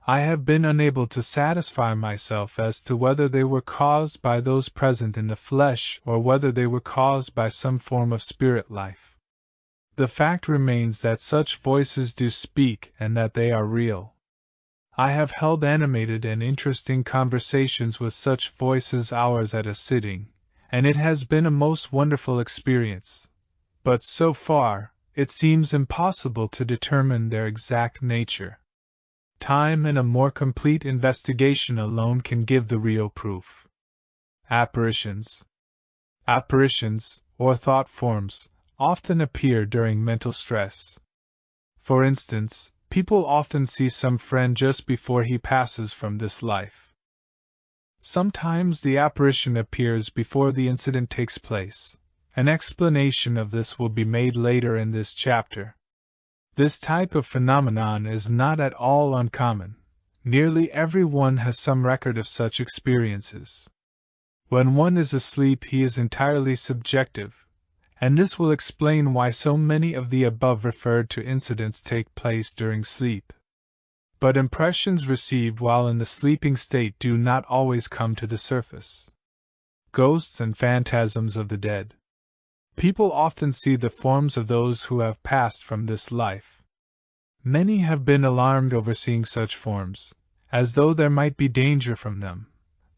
I have been unable to satisfy myself as to whether they were caused by those present in the flesh or whether they were caused by some form of spirit life. The fact remains that such voices do speak and that they are real. I have held animated and interesting conversations with such voices hours at a sitting, and it has been a most wonderful experience. But so far, it seems impossible to determine their exact nature. Time and a more complete investigation alone can give the real proof. Apparitions. Apparitions, or thought forms, often appear during mental stress. For instance, people often see some friend just before he passes from this life. Sometimes the apparition appears before the incident takes place. An explanation of this will be made later in this chapter. This type of phenomenon is not at all uncommon. Nearly everyone has some record of such experiences. When one is asleep, he is entirely subjective, and this will explain why so many of the above referred to incidents take place during sleep. But impressions received while in the sleeping state do not always come to the surface. Ghosts and phantasms of the dead. People often see the forms of those who have passed from this life. Many have been alarmed over seeing such forms, as though there might be danger from them,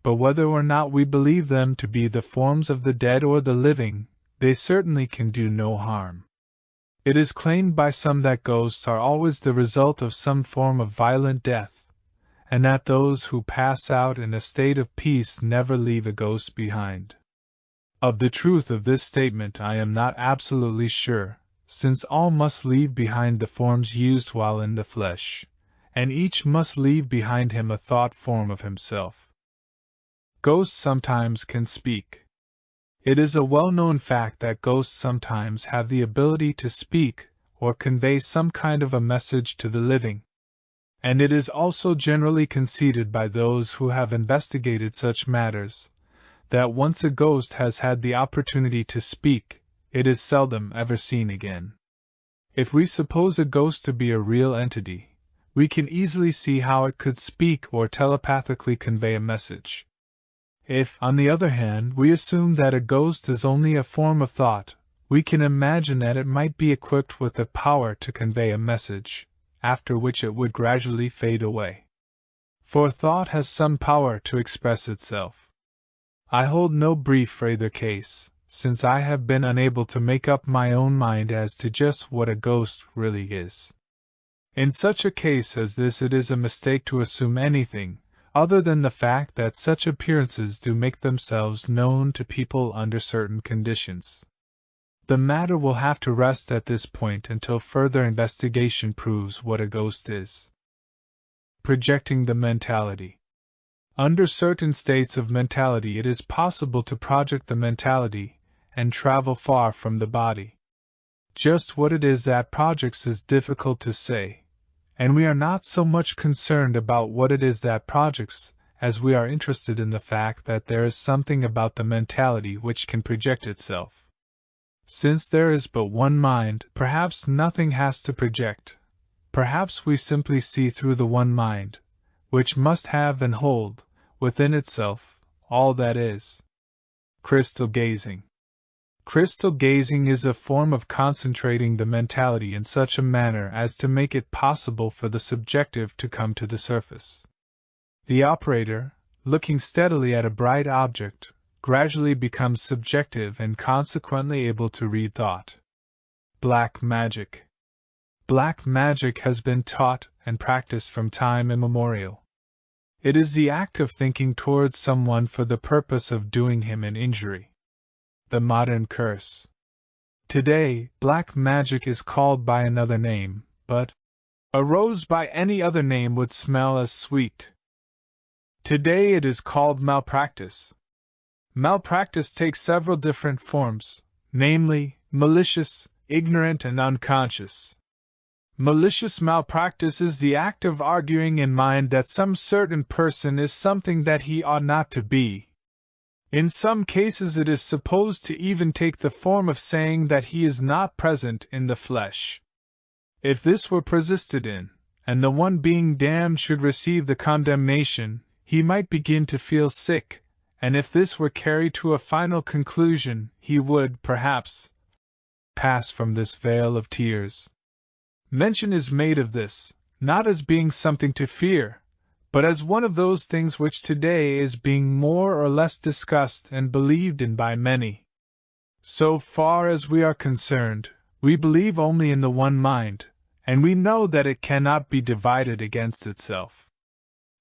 but whether or not we believe them to be the forms of the dead or the living, they certainly can do no harm. It is claimed by some that ghosts are always the result of some form of violent death, and that those who pass out in a state of peace never leave a ghost behind. Of the truth of this statement I am not absolutely sure, since all must leave behind the forms used while in the flesh, and each must leave behind him a thought form of himself. Ghosts sometimes can speak. It is a well-known fact that ghosts sometimes have the ability to speak or convey some kind of a message to the living. And it is also generally conceded by those who have investigated such matters that once a ghost has had the opportunity to speak, it is seldom ever seen again. If we suppose a ghost to be a real entity, we can easily see how it could speak or telepathically convey a message. If, on the other hand, we assume that a ghost is only a form of thought, we can imagine that it might be equipped with the power to convey a message, after which it would gradually fade away. For thought has some power to express itself. I hold no brief for either case, since I have been unable to make up my own mind as to just what a ghost really is. In such a case as this, it is a mistake to assume anything other than the fact that such appearances do make themselves known to people under certain conditions. The matter will have to rest at this point until further investigation proves what a ghost is. Projecting the mentality. Under certain states of mentality, it is possible to project the mentality and travel far from the body. Just what it is that projects is difficult to say, and we are not so much concerned about what it is that projects as we are interested in the fact that there is something about the mentality which can project itself. Since there is but one mind, perhaps nothing has to project. Perhaps we simply see through the one mind, which must have and hold, within itself, all that is. Crystal gazing. Crystal gazing is a form of concentrating the mentality in such a manner as to make it possible for the subjective to come to the surface. The operator, looking steadily at a bright object, gradually becomes subjective and consequently able to read thought. Black magic. Black magic has been taught and practiced from time immemorial. It is the act of thinking towards someone for the purpose of doing him an injury. The modern curse. Today, black magic is called by another name, but a rose by any other name would smell as sweet. Today it is called malpractice. Malpractice takes several different forms, namely, malicious, ignorant, and unconscious. Malicious malpractice is the act of arguing in mind that some certain person is something that he ought not to be. In some cases it is supposed to even take the form of saying that he is not present in the flesh. If this were persisted in, and the one being damned should receive the condemnation, he might begin to feel sick, and if this were carried to a final conclusion, he would, perhaps, pass from this vale of tears. Mention is made of this, not as being something to fear, but as one of those things which today is being more or less discussed and believed in by many. So far as we are concerned, we believe only in the one mind, and we know that it cannot be divided against itself.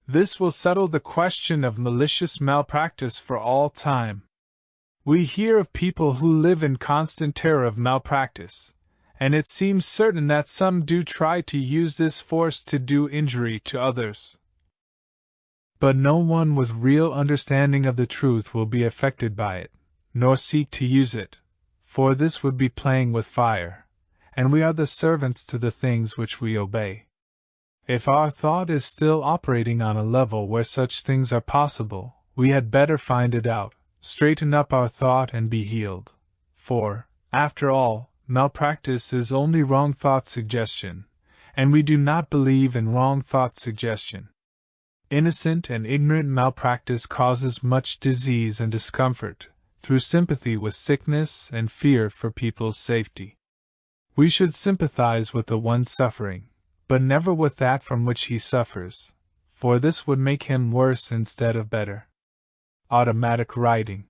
This will settle the question of malicious malpractice for all time. We hear of people who live in constant terror of malpractice, and it seems certain that some do try to use this force to do injury to others. But no one with real understanding of the truth will be affected by it, nor seek to use it, for this would be playing with fire, and we are the servants to the things which we obey. If our thought is still operating on a level where such things are possible, we had better find it out, straighten up our thought and be healed. For, after all, malpractice is only wrong thought suggestion, and we do not believe in wrong thought suggestion. Innocent and ignorant malpractice causes much disease and discomfort, through sympathy with sickness and fear for people's safety. We should sympathize with the one suffering, but never with that from which he suffers, for this would make him worse instead of better. Automatic writing.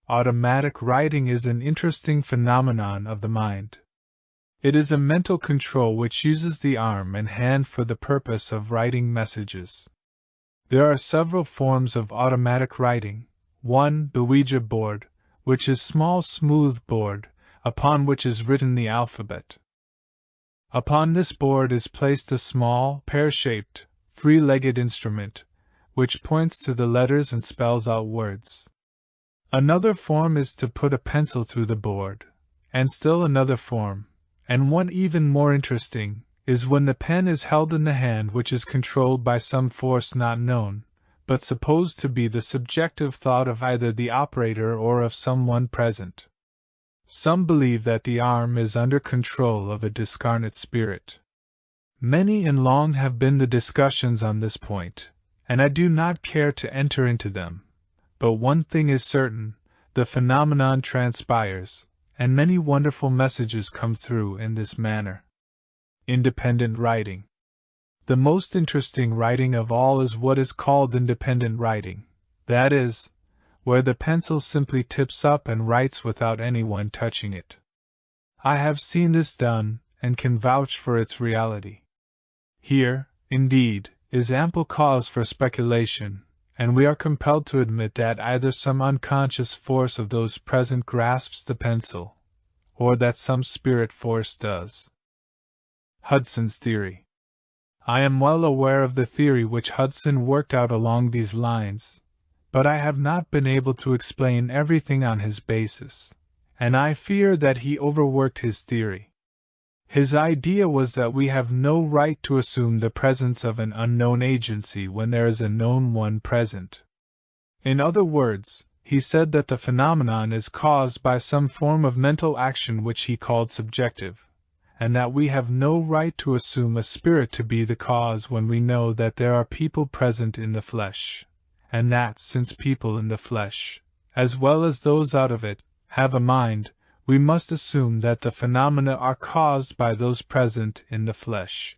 Automatic writing is an interesting phenomenon of the mind. It is a mental control which uses the arm and hand for the purpose of writing messages. There are several forms of automatic writing. 1. The Ouija board, which is small smooth board, upon which is written the alphabet. Upon this board is placed a small, pear-shaped, three-legged instrument, which points to the letters and spells out words. Another form is to put a pencil through the board, and still another form, and one even more interesting, is when the pen is held in the hand which is controlled by some force not known, but supposed to be the subjective thought of either the operator or of someone present. Some believe that the arm is under control of a discarnate spirit. Many and long have been the discussions on this point, and I do not care to enter into them. But one thing is certain, the phenomenon transpires, and many wonderful messages come through in this manner. Independent writing. The most interesting writing of all is what is called independent writing, that is, where the pencil simply tips up and writes without anyone touching it. I have seen this done, and can vouch for its reality. Here, indeed, is ample cause for speculation, and we are compelled to admit that either some unconscious force of those present grasps the pencil, or that some spirit force does. Hudson's theory. I am well aware of the theory which Hudson worked out along these lines, but I have not been able to explain everything on his basis, and I fear that he overworked his theory. His idea was that we have no right to assume the presence of an unknown agency when there is a known one present. In other words, he said that the phenomenon is caused by some form of mental action which he called subjective, and that we have no right to assume a spirit to be the cause when we know that there are people present in the flesh, and that since people in the flesh, as well as those out of it, have a mind, we must assume that the phenomena are caused by those present in the flesh.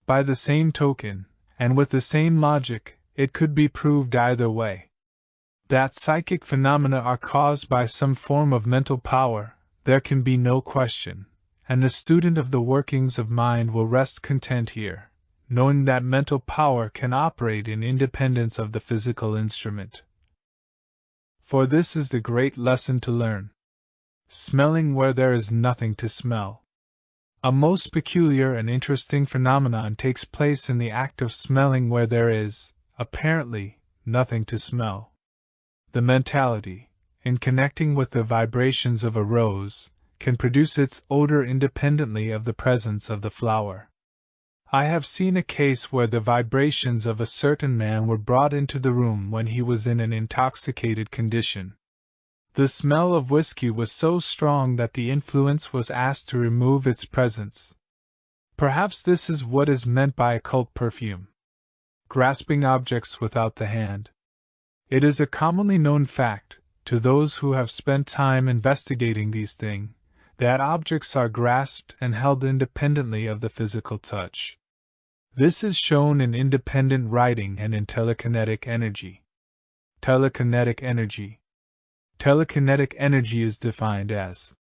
By the same token, and with the same logic, it could be proved either way. That psychic phenomena are caused by some form of mental power, there can be no question, and the student of the workings of mind will rest content here, knowing that mental power can operate in independence of the physical instrument. For this is the great lesson to learn. Smelling where there is nothing to smell. A most peculiar and interesting phenomenon takes place in the act of smelling where there is, apparently, nothing to smell. The mentality, in connecting with the vibrations of a rose, can produce its odor independently of the presence of the flower. I have seen a case where the vibrations of a certain man were brought into the room when he was in an intoxicated condition. The smell of whiskey was so strong that the influence was asked to remove its presence. Perhaps this is what is meant by occult perfume. Grasping objects without the hand. It is a commonly known fact, to those who have spent time investigating these things, that objects are grasped and held independently of the physical touch. This is shown in independent writing and in telekinetic energy. Telekinetic energy. Telekinetic energy is defined as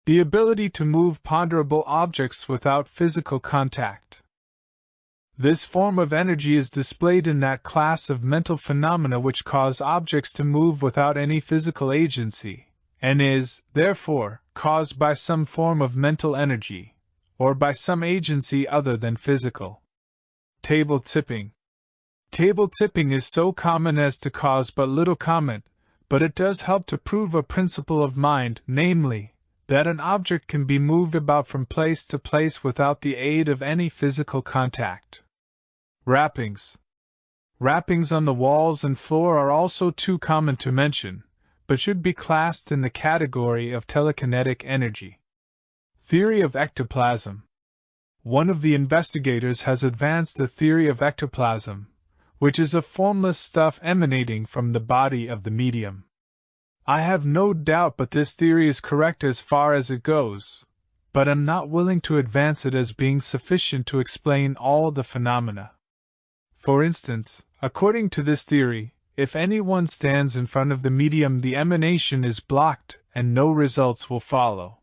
the ability to move ponderable objects without physical contact. This form of energy is displayed in that class of mental phenomena which cause objects to move without any physical agency, and is, therefore, caused by some form of mental energy, or by some agency other than physical. Table tipping. Table tipping is so common as to cause but little comment, but it does help to prove a principle of mind, namely, that an object can be moved about from place to place without the aid of any physical contact. Wrappings. Wrappings on the walls and floor are also too common to mention, but should be classed in the category of telekinetic energy. Theory of ectoplasm. One of the investigators has advanced a theory of ectoplasm, which is a formless stuff emanating from the body of the medium. I have no doubt but this theory is correct as far as it goes, but am not willing to advance it as being sufficient to explain all the phenomena. For instance, according to this theory, if anyone stands in front of the medium, the emanation is blocked and no results will follow.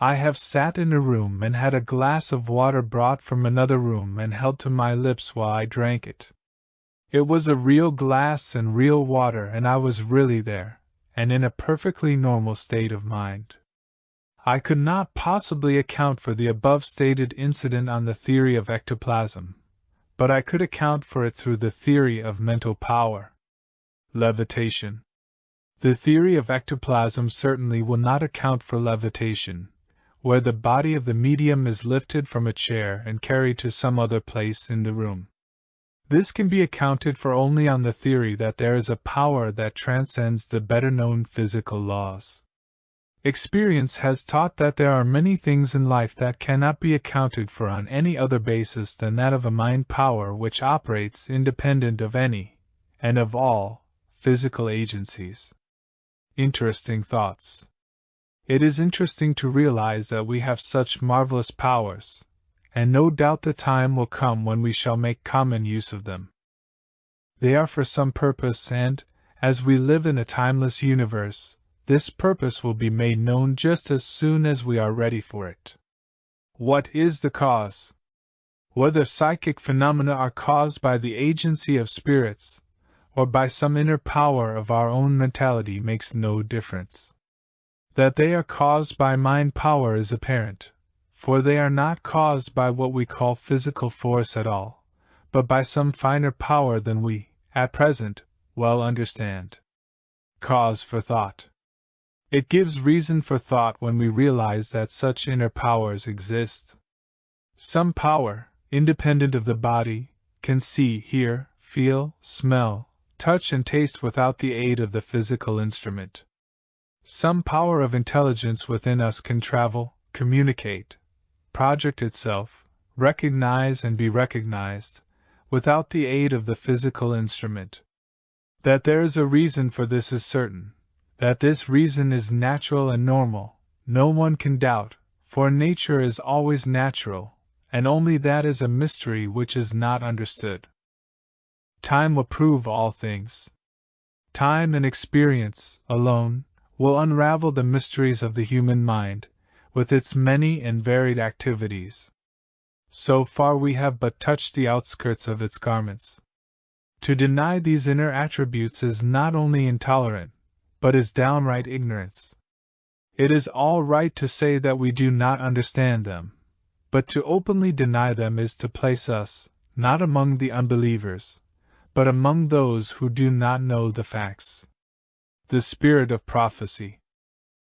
I have sat in a room and had a glass of water brought from another room and held to my lips while I drank it. It was a real glass and real water, and I was really there, and in a perfectly normal state of mind. I could not possibly account for the above-stated incident on the theory of ectoplasm, but I could account for it through the theory of mental power. Levitation. The theory of ectoplasm certainly will not account for levitation, where the body of the medium is lifted from a chair and carried to some other place in the room. This can be accounted for only on the theory that there is a power that transcends the better-known physical laws. Experience has taught that there are many things in life that cannot be accounted for on any other basis than that of a mind power which operates independent of any, and of all, physical agencies. Interesting thoughts. It is interesting to realize that we have such marvelous powers, and no doubt the time will come when we shall make common use of them. They are for some purpose, and, as we live in a timeless universe, this purpose will be made known just as soon as we are ready for it. What is the cause? Whether psychic phenomena are caused by the agency of spirits, or by some inner power of our own mentality makes no difference. That they are caused by mind power is apparent, for they are not caused by what we call physical force at all, but by some finer power than we, at present, well understand. Cause for thought. It gives reason for thought when we realize that such inner powers exist. Some power, independent of the body, can see, hear, feel, smell, touch and taste without the aid of the physical instrument. Some power of intelligence within us can travel, communicate, project itself, recognize and be recognized, without the aid of the physical instrument. That there is a reason for this is certain. That this reason is natural and normal, no one can doubt, for nature is always natural, and only that is a mystery which is not understood. Time will prove all things. Time and experience, alone, will unravel the mysteries of the human mind, with its many and varied activities. So far we have but touched the outskirts of its garments. To deny these inner attributes is not only intolerant, but is downright ignorance. It is all right to say that we do not understand them, but to openly deny them is to place us, not among the unbelievers, but among those who do not know the facts. The spirit of prophecy.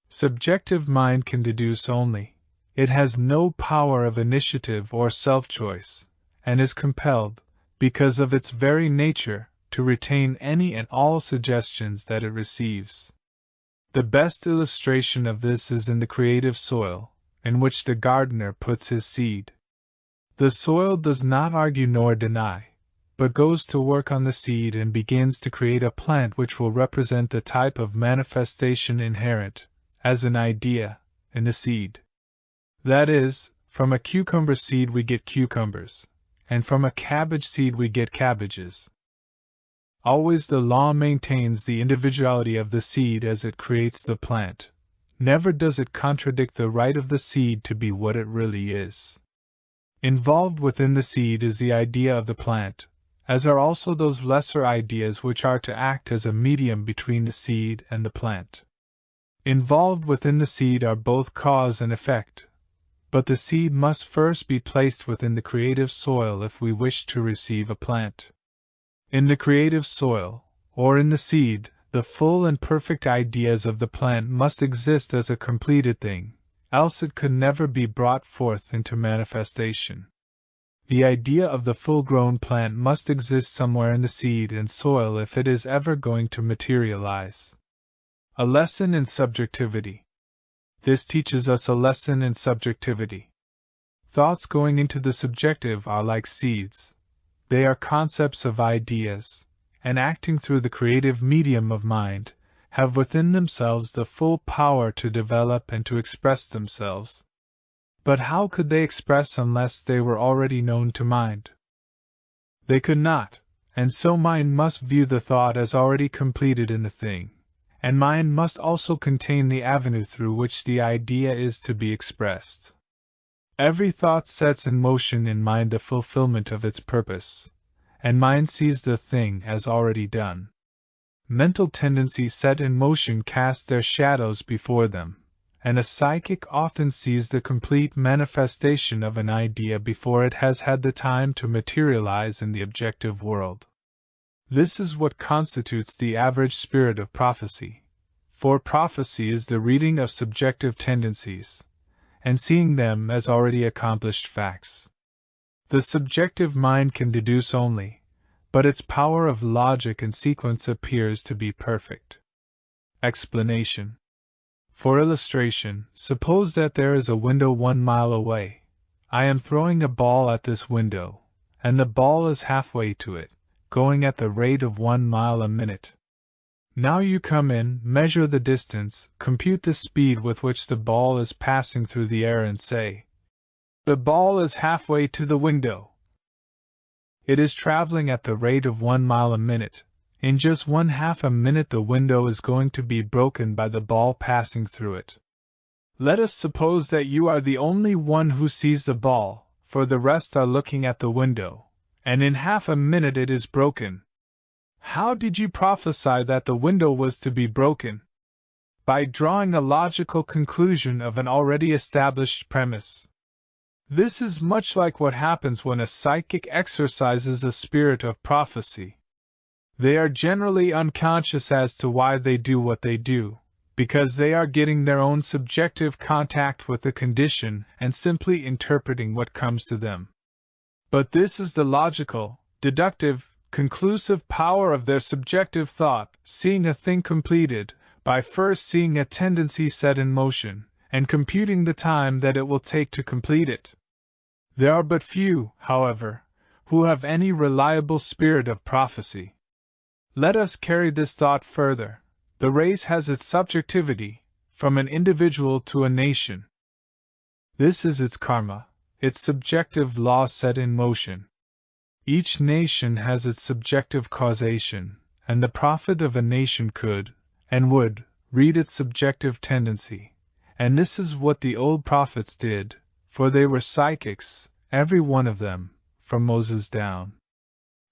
Subjective mind can deduce only. It has no power of initiative or self-choice, and is compelled, because of its very nature, to retain any and all suggestions that it receives. The best illustration of this is in the creative soil, in which the gardener puts his seed. The soil does not argue nor deny, but goes to work on the seed and begins to create a plant which will represent the type of manifestation inherent, as an idea, in the seed. That is, from a cucumber seed we get cucumbers, and from a cabbage seed we get cabbages. Always the law maintains the individuality of the seed as it creates the plant. Never does it contradict the right of the seed to be what it really is. Involved within the seed is the idea of the plant, as are also those lesser ideas which are to act as a medium between the seed and the plant. Involved within the seed are both cause and effect, but the seed must first be placed within the creative soil if we wish to receive a plant. In the creative soil, or in the seed, the full and perfect ideas of the plant must exist as a completed thing, else it could never be brought forth into manifestation. The idea of the full-grown plant must exist somewhere in the seed and soil if it is ever going to materialize. A lesson in subjectivity. This teaches us a lesson in subjectivity. Thoughts going into the subjective are like seeds. They are concepts of ideas, and acting through the creative medium of mind, have within themselves the full power to develop and to express themselves. But how could they express unless they were already known to mind? They could not, and so mind must view the thought as already completed in the thing, and mind must also contain the avenue through which the idea is to be expressed. Every thought sets in motion in mind the fulfillment of its purpose, and mind sees the thing as already done. Mental tendencies set in motion cast their shadows before them, and a psychic often sees the complete manifestation of an idea before it has had the time to materialize in the objective world. This is what constitutes the average spirit of prophecy, for prophecy is the reading of subjective tendencies, and seeing them as already accomplished facts. The subjective mind can deduce only, but its power of logic and sequence appears to be perfect. Explanation. For illustration, suppose that there is a window 1 mile away. I am throwing a ball at this window, and the ball is halfway to it, going at the rate of 1 mile a minute. Now you come in, measure the distance, compute the speed with which the ball is passing through the air and say, the ball is halfway to the window. It is traveling at the rate of 1 mile a minute. In just 1/2 a minute the window is going to be broken by the ball passing through it. Let us suppose that you are the only one who sees the ball, for the rest are looking at the window, and in 1/2 a minute it is broken. How did you prophesy that the window was to be broken? By drawing a logical conclusion of an already established premise. This is much like what happens when a psychic exercises a spirit of prophecy. They are generally unconscious as to why they do what they do, because they are getting their own subjective contact with the condition and simply interpreting what comes to them. But this is the logical, deductive, conclusive power of their subjective thought, seeing a thing completed, by first seeing a tendency set in motion, and computing the time that it will take to complete it. There are but few, however, who have any reliable spirit of prophecy. Let us carry this thought further. The race has its subjectivity, from an individual to a nation. This is its karma, its subjective law set in motion. Each nation has its subjective causation, and the prophet of a nation could, and would, read its subjective tendency, And this is what the old prophets did, for they were psychics, every one of them, from Moses down.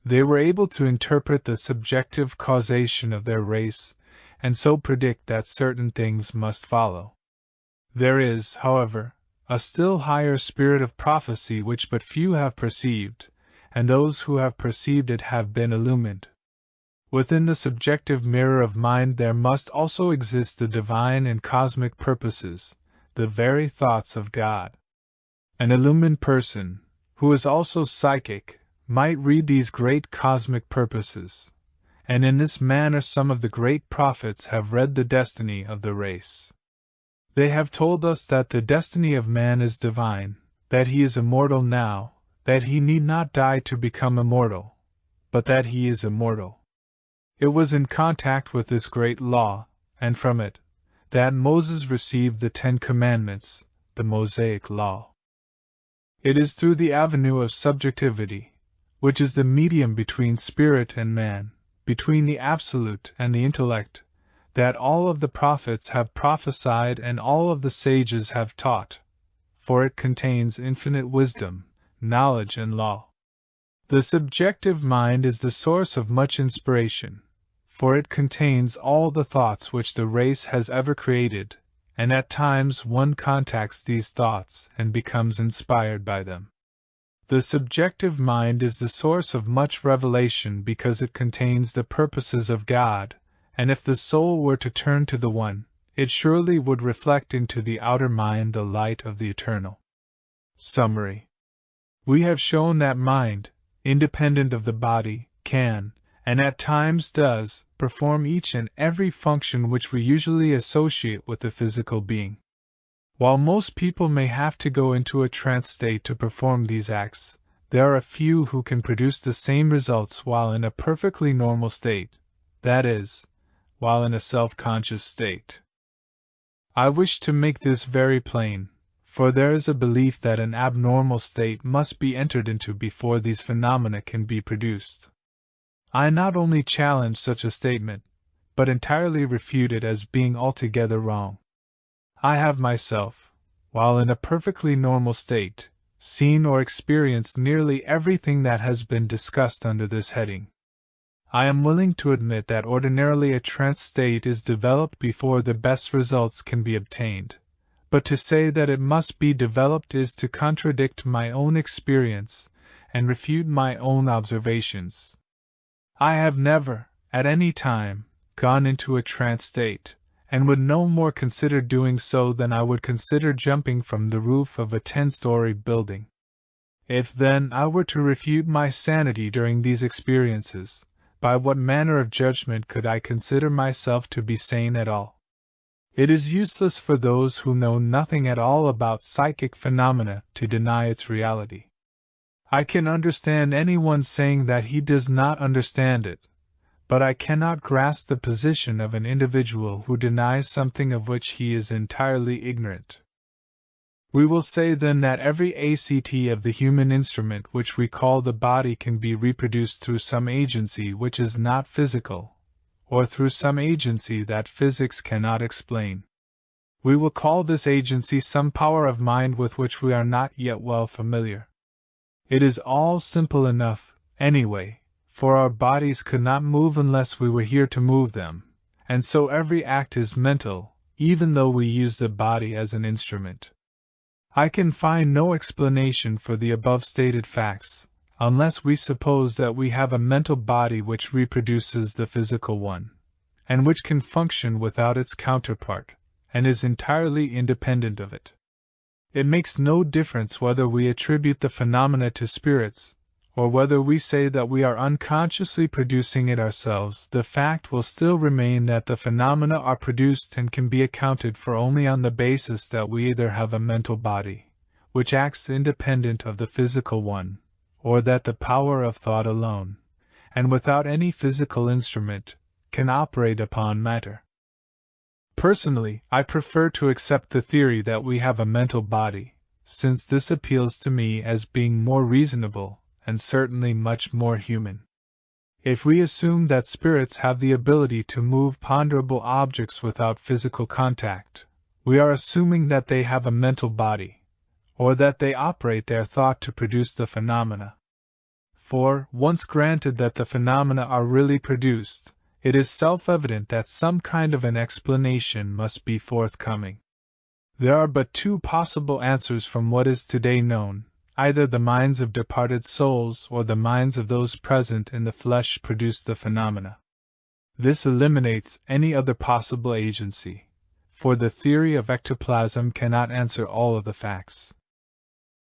They were able to interpret the subjective causation of their race, and so predict that certain things must follow. There is, however, a still higher spirit of prophecy which but few have perceived, and those who have perceived it have been illumined. Within the subjective mirror of mind there must also exist the divine and cosmic purposes, the very thoughts of God. An illumined person, who is also psychic, might read these great cosmic purposes, and in this manner some of the great prophets have read the destiny of the race. They have told us that the destiny of man is divine, that he is immortal now, that he need not die to become immortal, but that he is immortal. It was in contact with this great law, and from it, that Moses received the 10 Commandments, the Mosaic Law. It is through the avenue of subjectivity, which is the medium between spirit and man, between the absolute and the intellect, that all of the prophets have prophesied and all of the sages have taught, for it contains infinite wisdom, knowledge and law. The subjective mind is the source of much inspiration, for it contains all the thoughts which the race has ever created, and at times one contacts these thoughts and becomes inspired by them. The subjective mind is the source of much revelation because it contains the purposes of God, and if the soul were to turn to the one, it surely would reflect into the outer mind the light of the eternal. Summary. We have shown that mind, independent of the body, can, and at times does, perform each and every function which we usually associate with the physical being. While most people may have to go into a trance state to perform these acts, there are a few who can produce the same results while in a perfectly normal state, that is, while in a self-conscious state. I wish to make this very plain, for there is a belief that an abnormal state must be entered into before these phenomena can be produced. I not only challenge such a statement, but entirely refute it as being altogether wrong. I have myself, while in a perfectly normal state, seen or experienced nearly everything that has been discussed under this heading. I am willing to admit that ordinarily a trance state is developed before the best results can be obtained, but to say that it must be developed is to contradict my own experience and refute my own observations. I have never, at any time, gone into a trance state, and would no more consider doing so than I would consider jumping from the roof of a 10-story building. If then I were to refute my sanity during these experiences, by what manner of judgment could I consider myself to be sane at all? It is useless for those who know nothing at all about psychic phenomena to deny its reality. I can understand anyone saying that he does not understand it, but I cannot grasp the position of an individual who denies something of which he is entirely ignorant. We will say then that every ACT of the human instrument which we call the body can be reproduced through some agency which is not physical, or through some agency that physics cannot explain. We will call this agency some power of mind with which we are not yet well familiar. It is all simple enough, anyway, for our bodies could not move unless we were here to move them, and so every act is mental, even though we use the body as an instrument. I can find no explanation for the above stated facts, unless we suppose that we have a mental body which reproduces the physical one, and which can function without its counterpart, and is entirely independent of it. It makes no difference whether we attribute the phenomena to spirits, or whether we say that we are unconsciously producing it ourselves. The fact will still remain that the phenomena are produced and can be accounted for only on the basis that we either have a mental body, which acts independent of the physical one, or that the power of thought alone, and without any physical instrument, can operate upon matter. Personally, I prefer to accept the theory that we have a mental body, since this appeals to me as being more reasonable, and certainly much more human. If we assume that spirits have the ability to move ponderable objects without physical contact, We are assuming that they have a mental body, or that they operate their thought to produce the phenomena. For, once granted that the phenomena are really produced, it is self-evident that some kind of an explanation must be forthcoming. There are but two possible answers from what is today known: either the minds of departed souls or the minds of those present in the flesh produce the phenomena. This eliminates any other possible agency, for the theory of ectoplasm cannot answer all of the facts.